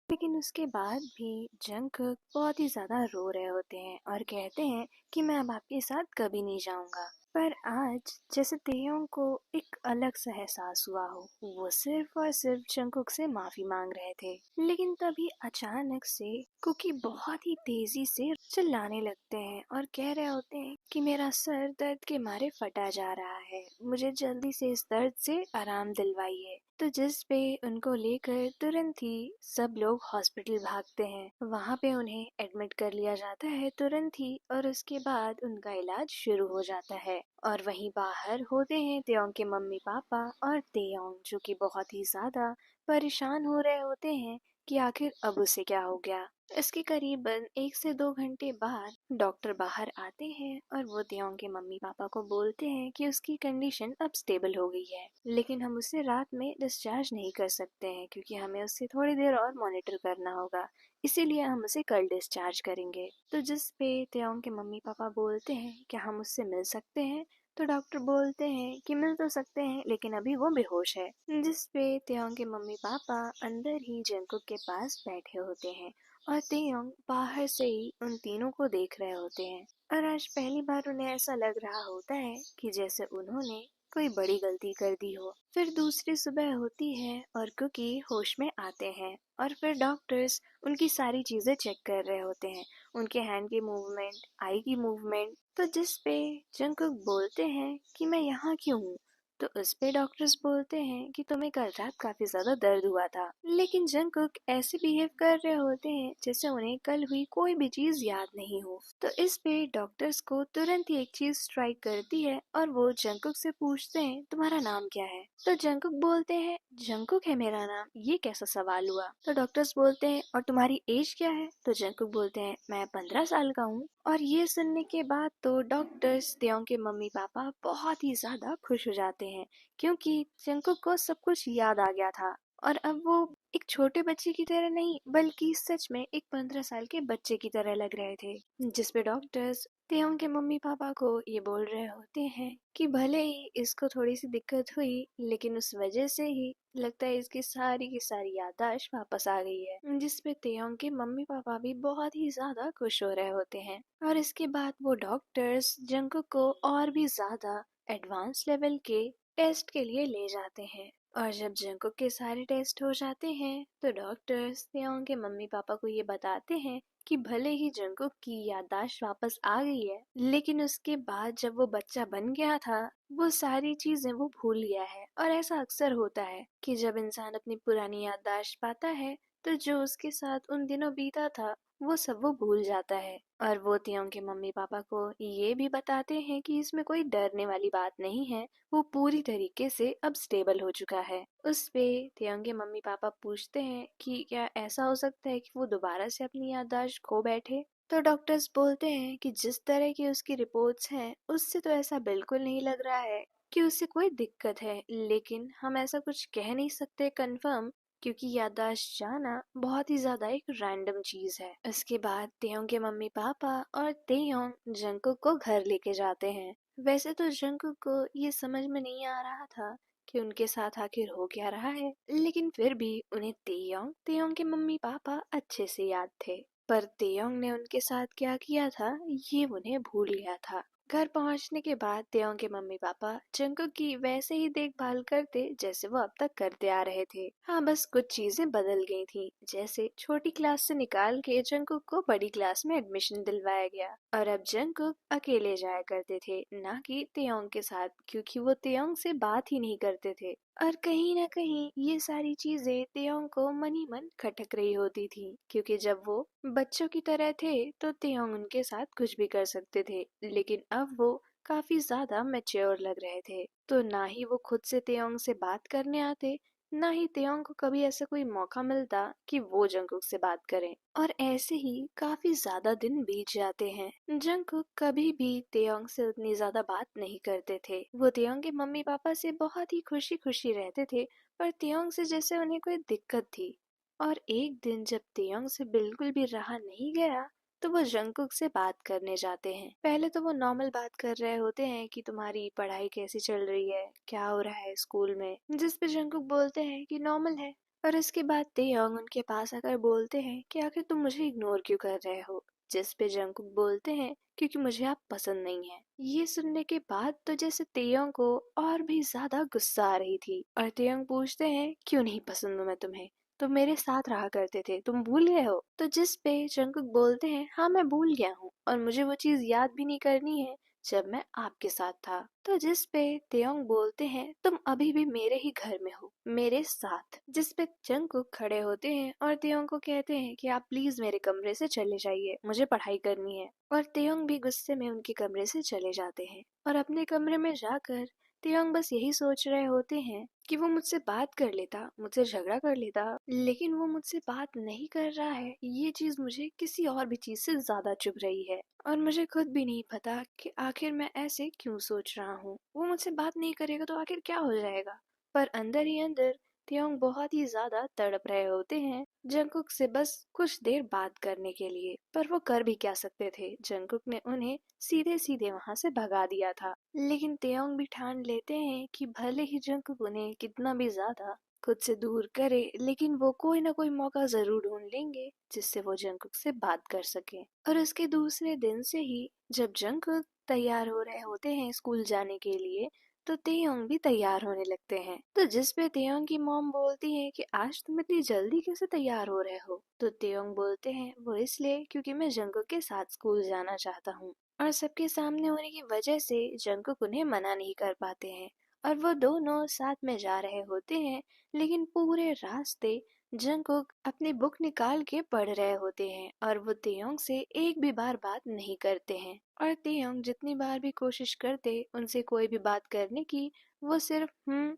लेकिन उसके बाद भी जंगकुक बहुत ही ज्यादा रो रहे होते हैं और कहते हैं कि मैं अब आपके साथ कभी नहीं जाऊंगा। पर आज जैसे तेयोंग को एक अलग सा एहसास हुआ हो, वो सिर्फ और सिर्फ जंगकुक से माफी मांग रहे थे। लेकिन तभी अचानक से कुकी बहुत ही तेजी से चिल्लाने लगते हैं और कह रहे होते हैं कि मेरा सर दर्द के मारे फटा जा रहा है, मुझे जल्दी से इस दर्द से आराम दिलवाइए। तो जिस पे उनको लेकर तुरंत ही सब लोग हॉस्पिटल भागते हैं। वहाँ पे उन्हें एडमिट कर लिया जाता है तुरंत ही और उसके बाद उनका इलाज शुरू हो जाता है। और वहीं बाहर होते हैं तेयोंग के मम्मी पापा और तेयोंग, जो कि बहुत ही ज्यादा परेशान हो रहे होते हैं कि आखिर अब उसे क्या हो गया। इसके करीबन 1 से 2 घंटे बाद डॉक्टर बाहर आते हैं और वो तेयोंग के मम्मी पापा को बोलते हैं कि उसकी कंडीशन अब स्टेबल हो गई है, लेकिन हम उसे रात में डिस्चार्ज नहीं कर सकते हैं क्योंकि हमें उसे थोड़ी देर और मॉनिटर करना होगा, इसीलिए हम उसे कल डिस्चार्ज करेंगे। तो जिस पे तेयोंग के मम्मी पापा बोलते हैं कि हम उससे मिल सकते हैं, तो डॉक्टर बोलते हैं कि मिल तो सकते हैं लेकिन अभी वो बेहोश है। जिस पे तेयोंग के मम्मी पापा अंदर ही जंकुक के पास बैठे होते हैं और तेयोंग बाहर से ही उन तीनों को देख रहे होते हैं। और आज पहली बार उन्हें ऐसा लग रहा होता है कि जैसे उन्होंने कोई बड़ी गलती कर दी हो। फिर दूसरी सुबह होती है और कुकी होश में आते हैं और फिर डॉक्टर्स उनकी सारी चीजें चेक कर रहे होते हैं, उनके हैंड की मूवमेंट, आई की मूवमेंट। तो जिस पे जंकुक बोलते हैं कि मैं यहाँ क्यों हूँ। तो उस पे डॉक्टर्स बोलते हैं कि तुम्हें कल रात काफी ज्यादा दर्द हुआ था। लेकिन जंकुक ऐसे बिहेव कर रहे होते हैं जैसे उन्हें कल हुई कोई भी चीज याद नहीं हो। तो इस पे डॉक्टर्स को तुरंत ही एक चीज स्ट्राइक करती है और वो जंकुक से पूछते हैं, तुम्हारा नाम क्या है। तो जंकुक बोलते हैं, जंकुक है मेरा नाम, ये कैसा सवाल हुआ। तो डॉक्टर्स बोलते हैं, और तुम्हारी एज क्या है। तो जंकुक बोलते हैं, मैं 15 साल का हूँ। और ये सुनने के बाद तो डॉक्टर्स तेयोंग के मम्मी पापा बहुत ही ज्यादा खुश हो जाते हैं क्योंकि जंकुक को सब कुछ याद आ गया था और अब वो एक छोटे बच्चे की तरह नहीं बल्कि सच में एक 15 साल के बच्चे की तरह लग रहे थे। जिस पे डॉक्टर्स तेयोंग के मम्मी पापा को ये बोल रहे होते हैं कि भले ही इसको थोड़ी सी दिक्कत हुई लेकिन उस वजह से ही लगता है इसकी सारी की सारी याददाश्त वापस आ गई है। जिस पे तेयोंग के मम्मी पापा भी बहुत ही ज्यादा खुश हो रहे होते हैं और इसके बाद वो डॉक्टर्स जंकुक को और भी ज्यादा एडवांस लेवल के टेस्ट के लिए ले जाते हैं। और जब जंकुक के सारे टेस्ट हो जाते हैं तो डॉक्टर्स तेयोंग के मम्मी पापा को ये बताते हैं कि भले ही जंकुक की याददाश्त वापस आ गई है लेकिन उसके बाद जब वो बच्चा बन गया था वो सारी चीजें वो भूल गया है। और ऐसा अक्सर होता है कि जब इंसान अपनी पुरानी याददाश्त पाता है तो जो उसके साथ उन दिनों बीता था वो सब वो भूल जाता है। और वो तियोंग के मम्मी पापा को ये भी बताते हैं कि इसमें कोई डरने वाली बात नहीं है, वो पूरी तरीके से अब स्टेबल हो चुका है। उस पे तियोंग के मम्मी पापा पूछते हैं कि क्या ऐसा हो सकता है कि वो दोबारा से अपनी याददाश्त खो बैठे। तो डॉक्टर्स बोलते हैं कि जिस तरह की उसकी रिपोर्ट्स हैं उससे तो ऐसा बिल्कुल नहीं लग रहा है कि उसे कोई दिक्कत है, लेकिन हम ऐसा कुछ कह नहीं सकते कंफर्म क्योंकि याददाश्त जाना बहुत ही ज्यादा एक रैंडम चीज है। इसके बाद तेयोंग के मम्मी पापा और तेयोंग जंकुक को घर लेके जाते हैं। वैसे तो जंकुक को ये समझ में नहीं आ रहा था कि उनके साथ आखिर हो क्या रहा है, लेकिन फिर भी उन्हें तेयोंग तेयोंग के मम्मी पापा अच्छे से याद थे। पर तेयोंग ने उनके साथ क्या किया था ये उन्हें भूल गया था। घर पहुंचने के बाद तेयोंग के मम्मी पापा जंकुक की वैसे ही देखभाल करते जैसे वो अब तक करते आ रहे थे। हाँ, बस कुछ चीजें बदल गई थी, जैसे छोटी क्लास से निकाल के जंकुक को बड़ी क्लास में एडमिशन दिलवाया गया और अब जंकुक अकेले जाया करते थे, ना कि तेयोंग के साथ, क्योंकि वो तेयोंग से बात ही नहीं करते थे। और कहीं ना कहीं ये सारी चीजें तेयोंग को मन ही मन खटक रही होती थी क्योंकि जब वो बच्चों की तरह थे तो तेयोंग उनके साथ कुछ भी कर सकते थे, लेकिन अब वो काफी ज्यादा मैच्योर लग रहे थे। तो ना ही वो खुद से तेयोंग से बात करने आते, ना ही तेयोंग को कभी ऐसा कोई मौका मिलता कि वो जंकुक से बात करें। और ऐसे ही काफी ज्यादा दिन बीत जाते हैं। जंकुक कभी भी तेयोंग से उतनी ज्यादा बात नहीं करते थे। वो तेयोंग के मम्मी पापा से बहुत ही खुशी खुशी रहते थे पर तेयोंग से जैसे उन्हें कोई दिक्कत थी। और एक दिन जब तेयोंग से बिल्कुल भी रहा नहीं गया तो वो जंगकुक से बात करने जाते हैं। पहले तो वो नॉर्मल बात कर रहे होते हैं कि तुम्हारी पढ़ाई कैसी चल रही है, क्या हो रहा है स्कूल में, जिस पे जंगकुक बोलते हैं कि नॉर्मल है। और इसके बाद तेयोंग उनके पास आकर बोलते हैं कि आखिर तुम मुझे इग्नोर क्यों कर रहे हो, जिस पे जंगकुक बोलते हैं क्योंकि मुझे आप पसंद नहीं है। ये सुनने के बाद तो जैसे तेयोंग को और भी ज्यादा गुस्सा आ रही थी और तेयोंग पूछते हैं क्यों नहीं पसंद हूँ मैं तुम्हें, तुम मेरे साथ रहा करते थे, तुम भूल गए हो। तो जिस पे जंगकुक बोलते हैं हाँ मैं भूल गया हूँ और मुझे वो चीज याद भी नहीं करनी है जब मैं आपके साथ था। तो जिस पे तेयोंग बोलते हैं तुम अभी भी मेरे ही घर में हो, मेरे साथ। जिस पे जंगकुक खड़े होते हैं और तेयोंग को कहते हैं कि आप प्लीज मेरे कमरे से चले जाइए, मुझे पढ़ाई करनी है। और तेयोंग भी गुस्से में उनके कमरे से चले जाते हैं और अपने कमरे में जाकर तेयोंग बस यही सोच रहे होते हैं कि वो मुझसे बात कर लेता, मुझसे झगड़ा कर लेता, लेकिन वो मुझसे बात नहीं कर रहा है। ये चीज मुझे किसी और भी चीज से ज्यादा चुभ रही है और मुझे खुद भी नहीं पता कि आखिर मैं ऐसे क्यों सोच रहा हूँ। वो मुझसे बात नहीं करेगा तो आखिर क्या हो जाएगा। पर अंदर ही अंदर त्योंग बहुत ही ज्यादा तड़प रहे होते हैं जंगकुक से बस कुछ देर बात करने के लिए। पर वो कर भी क्या सकते थे, जंगकुक ने उन्हें सीधे सीधे वहां से भगा दिया था। लेकिन तेयोंग भी ठान लेते हैं कि भले ही जंगकुक उन्हें कितना भी ज्यादा खुद से दूर करे, लेकिन वो कोई ना कोई मौका जरूर ढूंढ लेंगे जिससे वो जंगकुक से बात कर सके। और उसके दूसरे दिन से ही जब जंगकुक तैयार हो रहे होते हैं स्कूल जाने के लिए, तो तेयोंग भी तैयार होने लगते हैं। तो जिस पे तेयोंग की मॉम बोलती है कि आज तुम इतनी जल्दी कैसे तैयार हो रहे हो, तो तेयोंग बोलते हैं वो इसलिए क्योंकि मैं जंगकुक के साथ स्कूल जाना चाहता हूँ। और सबके सामने होने की वजह से जंगकुक उन्हें मना नहीं कर पाते हैं और वो दोनों साथ में जा रहे होते हैं। लेकिन पूरे रास्ते जंगकुक अपनी बुक निकाल के पढ़ रहे होते हैं और वो तेयोंग से एक भी बार बात नहीं करते हैं। और तेयोंग जितनी बार भी कोशिश करते उनसे कोई भी बात करने की, वो सिर्फ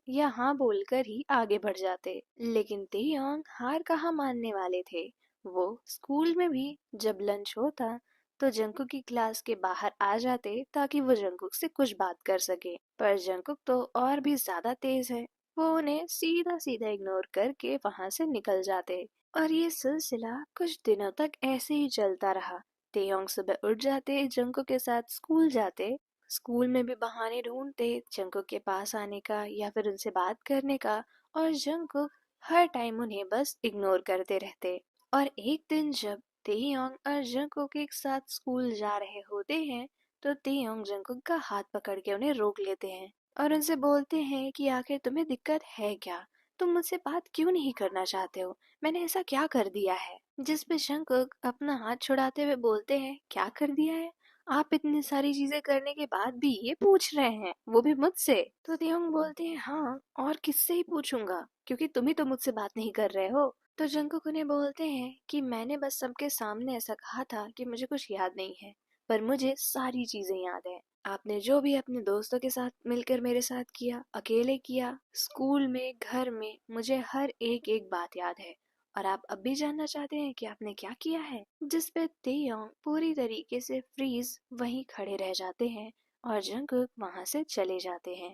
या हाँ बोलकर ही आगे बढ़ जाते। लेकिन तेयोंग हार कहाँ मानने वाले थे। वो स्कूल में भी जब लंच होता तो जंकुक की क्लास के बाहर आ जाते ताकि वो जंकुक से कुछ बात कर सके। पर जंकुक तो और भी ज्यादा तेज है, वो उन्हें सीधा सीधा इग्नोर करके वहां से निकल जाते। और ये सिलसिला कुछ दिनों तक ऐसे ही चलता रहा। तेयोंग सुबह उठ जाते, जंकुक के साथ स्कूल जाते, स्कूल में भी बहाने ढूंढते जंकुक के पास आने का या फिर उनसे बात करने का, और जंकुक हर टाइम उन्हें बस इग्नोर करते रहते। और एक दिन जब तेयोंग और जंकुक एक साथ स्कूल जा रहे होते हैं, तो तेयोंग जंकुक का हाथ पकड़ के उन्हें रोक लेते हैं और उनसे बोलते हैं कि आखिर तुम्हें दिक्कत है क्या, तुम मुझसे बात क्यों नहीं करना चाहते हो, मैंने ऐसा क्या कर दिया है। जिस पे जंकुक अपना हाथ छुड़ाते हुए बोलते हैं क्या कर दिया है, आप इतनी सारी चीजें करने के बाद भी ये पूछ रहे हैं, वो भी मुझसे। तो तेयोंग बोलते हैं हाँ, और किससे ही पूछूंगा, क्योंकि तुम ही तो मुझसे बात नहीं कर रहे हो। तो जंकुक उन्हें बोलते हैं कि मैंने बस सबके सामने ऐसा कहा था कि मुझे कुछ याद नहीं है, पर मुझे सारी चीजें याद है। आपने जो भी अपने दोस्तों के साथ मिलकर मेरे साथ किया, अकेले किया, स्कूल में, घर में, मुझे हर एक एक बात याद है। और आप अब भी जानना चाहते हैं कि आपने क्या किया है। जिस पे तेयोंग पूरी तरीके से फ्रीज वहीं खड़े रह जाते हैं और जंकुक वहां से चले जाते हैं।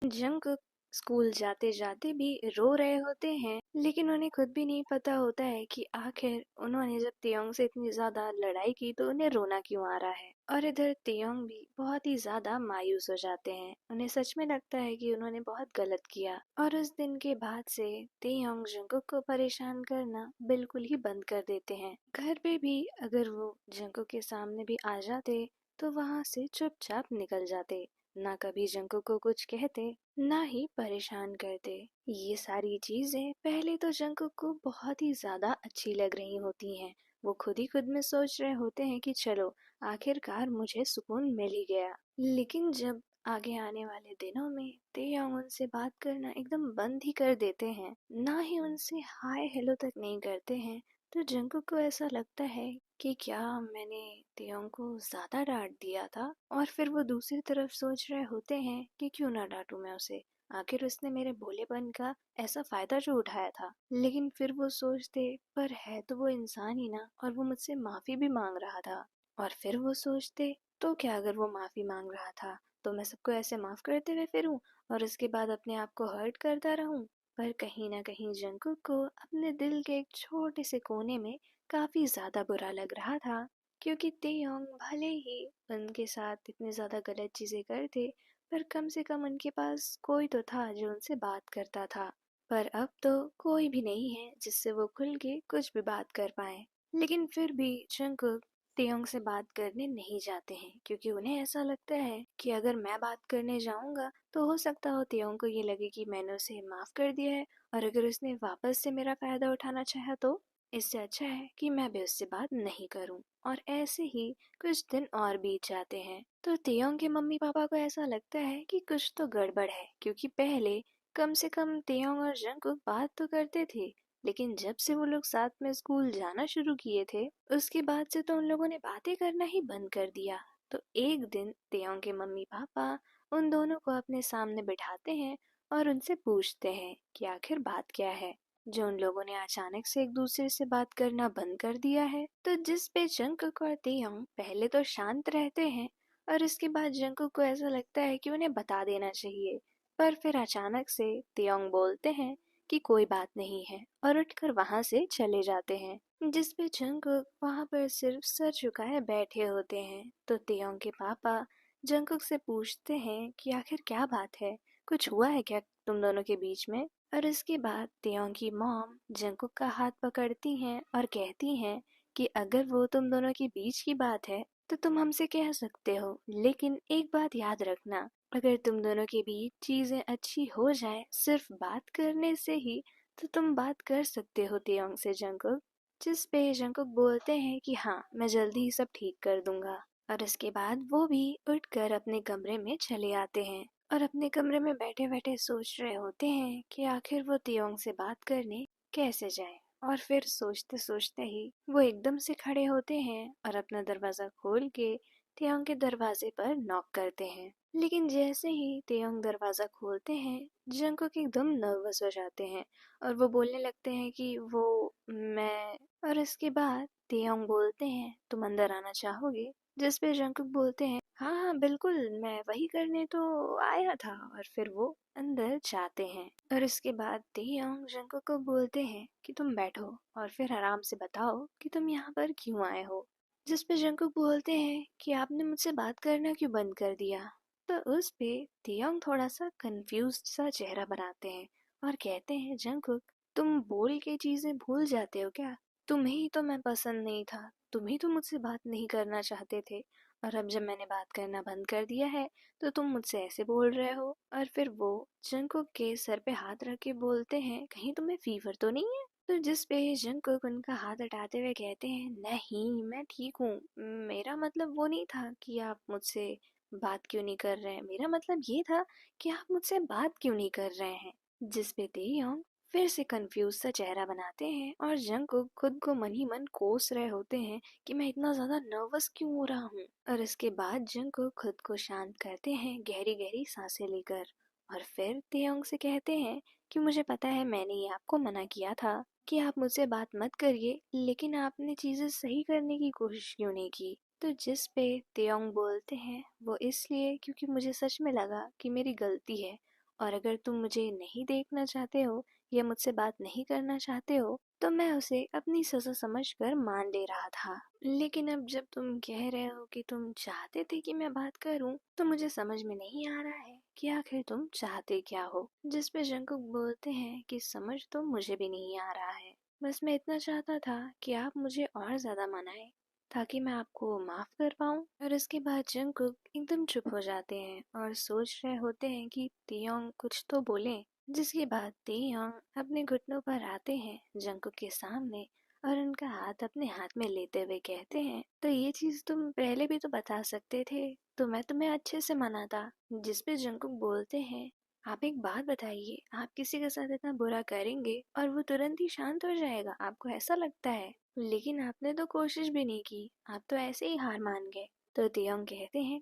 जंकुक स्कूल जाते जाते भी रो रहे होते हैं, लेकिन उन्हें खुद भी नहीं पता होता है कि आखिर उन्होंने जब तेयोंग से इतनी ज्यादा लड़ाई की तो उन्हें रोना क्यों आ रहा है। और इधर तेयोंग भी बहुत ही ज्यादा मायूस हो जाते हैं, उन्हें सच में लगता है कि उन्होंने बहुत गलत किया। और उस दिन के बाद से तेयोंग जंकुक को परेशान करना बिल्कुल ही बंद कर देते हैं। घर पे भी अगर वो जंकुक के सामने भी आ जाते तो वहां से चुपचाप निकल जाते, ना कभी जंकुक को कुछ कहते, ना ही परेशान करते। ये सारी चीजें पहले तो जंकुक को बहुत ही ज्यादा अच्छी लग रही होती हैं। वो खुद ही खुद में सोच रहे होते हैं कि चलो आखिरकार मुझे सुकून मिल ही गया। लेकिन जब आगे आने वाले दिनों में तेयोंग उनसे बात करना एकदम बंद ही कर देते हैं, ना ही उनसे हाय हेलो तक नहीं करते हैं, तो जंकुक को ऐसा लगता है कि क्या मैंने तेयोंग को ज्यादा डांट दिया था। और फिर वो दूसरी तरफ सोच रहे होते हैं कि क्यों ना डांटूं मैं उसे, आखिर उसने मेरे भोलेपन का ऐसा फायदा जो उठाया था। लेकिन फिर वो सोचते पर है तो वो इंसान ही ना, और वो मुझसे माफी भी मांग रहा था। और फिर वो सोचते तो क्या अगर वो माफी मांग रहा था तो मैं सबको ऐसे माफ करते हुए फिरूं और उसके बाद अपने आप को हर्ट करता रहूं। पर कहीं ना कहीं जंकुक को अपने दिल के एक छोटे से कोने में काफी ज्यादा बुरा लग रहा था क्योंकि तेयोंग भले ही उनके साथ इतनी ज़्यादा गलत चीज़ें करते, पर कम से कम उनके पास कोई तो था जो उनसे बात करता था। पर अब तो कोई भी नहीं है जिससे वो खुल के कुछ भी बात कर पाए। लेकिन फिर भी जंगकुक तेयोंग से बात करने नहीं जाते हैं, क्योंकि उन्हें ऐसा लगता है कि अगर मैं बात करने जाऊंगा तो हो सकता हो तेयोंग को ये लगे कि मैंने उसे माफ कर दिया है, और अगर उसने वापस से मेरा फायदा उठाना चाहा तो इससे अच्छा है कि मैं भी उससे बात नहीं करूं। और ऐसे ही कुछ दिन और बीत जाते हैं, तो तेयोंग के मम्मी पापा को ऐसा लगता है कि कुछ तो गड़बड़ है, क्योंकि पहले कम से कम तेयोंग और जंगकुक बात तो करते थे, लेकिन जब से वो लोग साथ में स्कूल जाना शुरू किए थे, उसके बाद से तो उन लोगों ने बातें करना ही बंद कर दिया। तो एक दिन तेयोंग के मम्मी पापा उन दोनों को अपने सामने बिठाते हैं और उनसे पूछते हैं कि आखिर बात क्या है, जो उन लोगों ने अचानक से एक दूसरे से बात करना बंद कर दिया है। तो जिस पे जंगकुक और तेयोंग पहले तो शांत रहते हैं, और इसके बाद जंगकुक को ऐसा लगता है कि उन्हें बता देना चाहिए, पर फिर अचानक से तेयोंग बोलते हैं कि कोई बात नहीं है, और उठकर वहां से चले जाते हैं। जिस पे जंगकुक वहां पर सिर्फ सर झुकाए बैठे होते हैं। तो तेयोंग के पापा जंगकुक से पूछते हैं कि आखिर क्या बात है, कुछ हुआ है क्या तुम दोनों के बीच में। और इसके बाद तेयोंग की मॉम जंगकुक का हाथ पकड़ती हैं और कहती हैं कि अगर वो तुम दोनों के बीच की बात है तो तुम हमसे कह सकते हो, लेकिन एक बात याद रखना, अगर तुम दोनों के बीच चीजें अच्छी हो जाए सिर्फ बात करने से ही, तो तुम बात कर सकते हो तेयोंग से जंगकुक। जिस पे जंगकुक बोलते हैं कि हाँ, मैं जल्दी ही सब ठीक कर दूंगा। और इसके बाद वो भी उठकर अपने कमरे में चले आते हैं, और अपने कमरे में बैठे बैठे सोच रहे होते हैं कि आखिर वो तेयोंग से बात करने कैसे जाए। और फिर सोचते सोचते ही वो एकदम से खड़े होते हैं और अपना दरवाजा खोल के तेयोंग के दरवाजे पर नॉक करते हैं। लेकिन जैसे ही तेयोंग दरवाजा खोलते हैं, जंगकुक एकदम नर्वस हो जाते हैं और वो बोलने लगते हैं कि वो मैं। और इसके बाद तेयोंग बोलते हैं तुम अंदर आना चाहोगे, जिस पे जंगकुक बोलते हैं हाँ हाँ बिल्कुल, मैं वही करने तो आया था। और फिर वो अंदर जाते हैं, और इसके बाद तेयोंग जंगकुक को बोलते हैं कि तुम बैठो और फिर आराम से बताओ कि तुम यहाँ पर क्यों आए हो। जिस पे जंगकुक बोलते हैं कि आपने मुझसे बात करना क्यों बंद कर दिया। तो उस पे तेयोंग थोड़ा सा कंफ्यूज्ड सा चेहरा बनाते हैं और कहते हैं जंगकुक, तुम बोल के चीजें भूल जाते हो क्या? तुम्हें ही तो मैं पसंद नहीं था, तुम ही तो मुझसे बात नहीं करना चाहते थे, और अब जब मैंने बात करना बंद कर दिया है तो तुम मुझसे ऐसे बोल रहे हो। और फिर वो जंगकुक के सर पे हाथ रख के बोलते हैं कहीं तुम्हें फीवर तो नहीं है। तो जिस पे जंगकुक उनका हाथ हटाते हुए कहते हैं नहीं, मैं ठीक हूँ, मेरा मतलब वो नहीं था कि आप मुझसे बात क्यों नहीं कर रहे हैं, मेरा मतलब ये था कि आप मुझसे बात क्यों नहीं कर रहे हैं। जिस पे तेयोंग फिर से कंफ्यूज सा चेहरा बनाते हैं और जंगकुक खुद को मन ही मन कोस रहे होते हैं कि मैं इतना ज्यादा नर्वस क्यों हो रहा हूँ। और इसके बाद जंगकुक खुद को शांत करते हैं गहरी गहरी सांसें लेकर, और फिर तेयोंग से कहते हैं कि मुझे पता है मैंने ये आपको मना किया था कि आप मुझसे बात मत करिए, लेकिन आपने चीजें सही करने की कोशिश क्यों नहीं की। तो जिस पे तेयोंग बोलते हैं वो इसलिए क्योंकि मुझे सच में लगा कि मेरी गलती है, और अगर तुम मुझे नहीं देखना चाहते हो या मुझसे बात नहीं करना चाहते हो तो मैं उसे अपनी सजा समझकर मान ले रहा था। लेकिन अब जब तुम कह रहे हो कि तुम चाहते थे कि मैं बात करूं, तो मुझे समझ में नहीं आ रहा है कि आखिर तुम चाहते क्या हो। जिस पे जंगकुक बोलते हैं कि समझ तो मुझे भी नहीं आ रहा है, बस मैं इतना चाहता था कि आप मुझे और ज्यादा मनाएं ताकि मैं आपको माफ कर पाऊं। और इसके बाद जंगकुक एकदम चुप हो जाते हैं और सोच रहे होते हैं कि तेयोंग कुछ तो बोले। जिसके बाद तेयोंग अपने घुटनों पर आते हैं जंगकुक के सामने और उनका हाथ अपने हाथ में लेते हुए कहते हैं तो ये चीज तुम पहले भी तो बता सकते थे, तो मैं तुम्हें अच्छे से मना था। जिस पे जंगकुक बोलते हैं आप एक बात बताइए, आप किसी के साथ इतना बुरा करेंगे और वो तुरंत ही शांत हो जाएगा, आपको ऐसा लगता है? लेकिन आपने तो कोशिश भी नहीं की, आप तो ऐसे ही हार मान गए। तो तेयोंग कहते हैं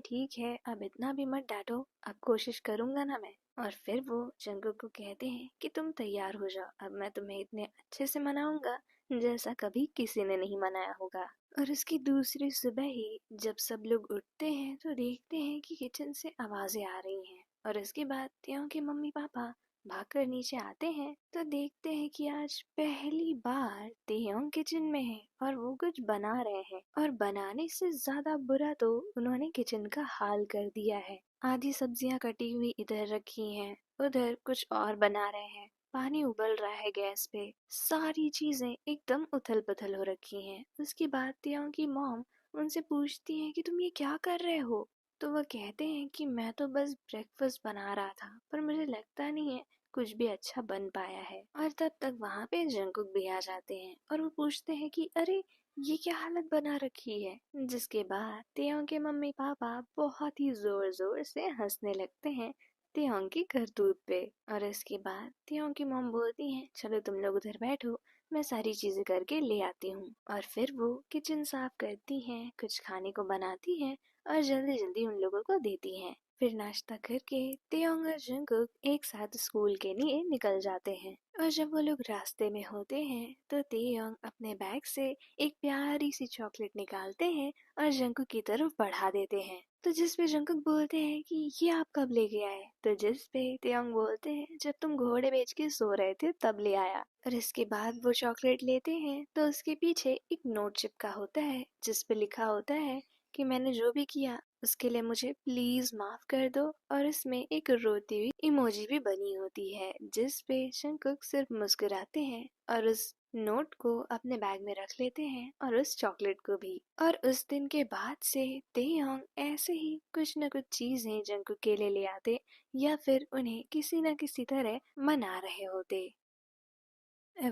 ठीक है, अब इतना भी मत डांटो, अब कोशिश करूंगा ना मैं। और फिर वो जंगकुक को कहते हैं कि तुम तैयार हो जाओ, अब मैं तुम्हें इतने अच्छे से मनाऊंगा जैसा कभी किसी ने नहीं मनाया होगा। और उसकी दूसरी सुबह ही जब सब लोग उठते हैं तो देखते हैं कि किचन से आवाजें आ रही हैं, और इसके बाद त्यों के मम्मी पापा भागकर नीचे आते हैं तो देखते हैं कि आज पहली बार तेयोंग किचन में है और वो कुछ बना रहे हैं, और बनाने से ज्यादा बुरा तो उन्होंने किचन का हाल कर दिया है। आधी सब्जियां कटी हुई इधर रखी हैं, उधर कुछ और बना रहे हैं, पानी उबल रहा है गैस पे, सारी चीजें एकदम उथल पुथल हो रखी हैं। उसके बाद तेयोंग की मॉम उनसे पूछती है कि तुम ये क्या कर रहे हो। तो वह कहते हैं कि मैं तो बस ब्रेकफास्ट बना रहा था, पर मुझे लगता नहीं है कुछ भी अच्छा बन पाया है। और तब तक वहाँ पे जंगकुक भी आ जाते हैं और वो पूछते हैं कि अरे ये क्या हालत बना रखी है। जिसके बाद तेयोंग के मम्मी पापा बहुत ही जोर जोर से हंसने लगते हैं तेयोंग की करतूत पे। और इसके बाद तेयोंग की मॉम बोलती हैं चलो तुम लोग उधर बैठो, मैं सारी चीजें करके ले आती हूँ। और फिर वो किचन साफ करती हैं, कुछ खाने को बनाती हैं और जल्दी जल्दी उन लोगों को देती हैं। फिर नाश्ता करके तेयोंग और जंगकुक एक साथ स्कूल के लिए निकल जाते हैं। और जब वो लोग रास्ते में होते हैं तो तेयोंग अपने बैग से एक प्यारी सी चॉकलेट निकालते हैं और जंगकुक की तरफ बढ़ा देते हैं। तो जिस पे जंगकुक बोलते हैं कि ये आप कब लेके आए। तो जिस पे तेयोंग बोलते हैं जब तुम घोड़े बेच के सो रहे थे तब ले आया। और इसके बाद वो चॉकलेट लेते हैं तो उसके पीछे एक नोट चिपका होता है जिस पे लिखा होता है कि मैंने जो भी किया उसके लिए मुझे प्लीज माफ कर दो। और इसमें एक रोती हुई इमोजी भी बनी होती है जिस पे जंगकुक सिर्फ मुस्कुराते हैं और उस नोट को अपने बैग में रख लेते हैं और उस चॉकलेट को भी। और उस दिन के बाद से तेयोंग ऐसे ही कुछ न कुछ चीजें जंगकुक के लिए ले आते या फिर उन्हें किसी न किसी तरह मना रहे होते।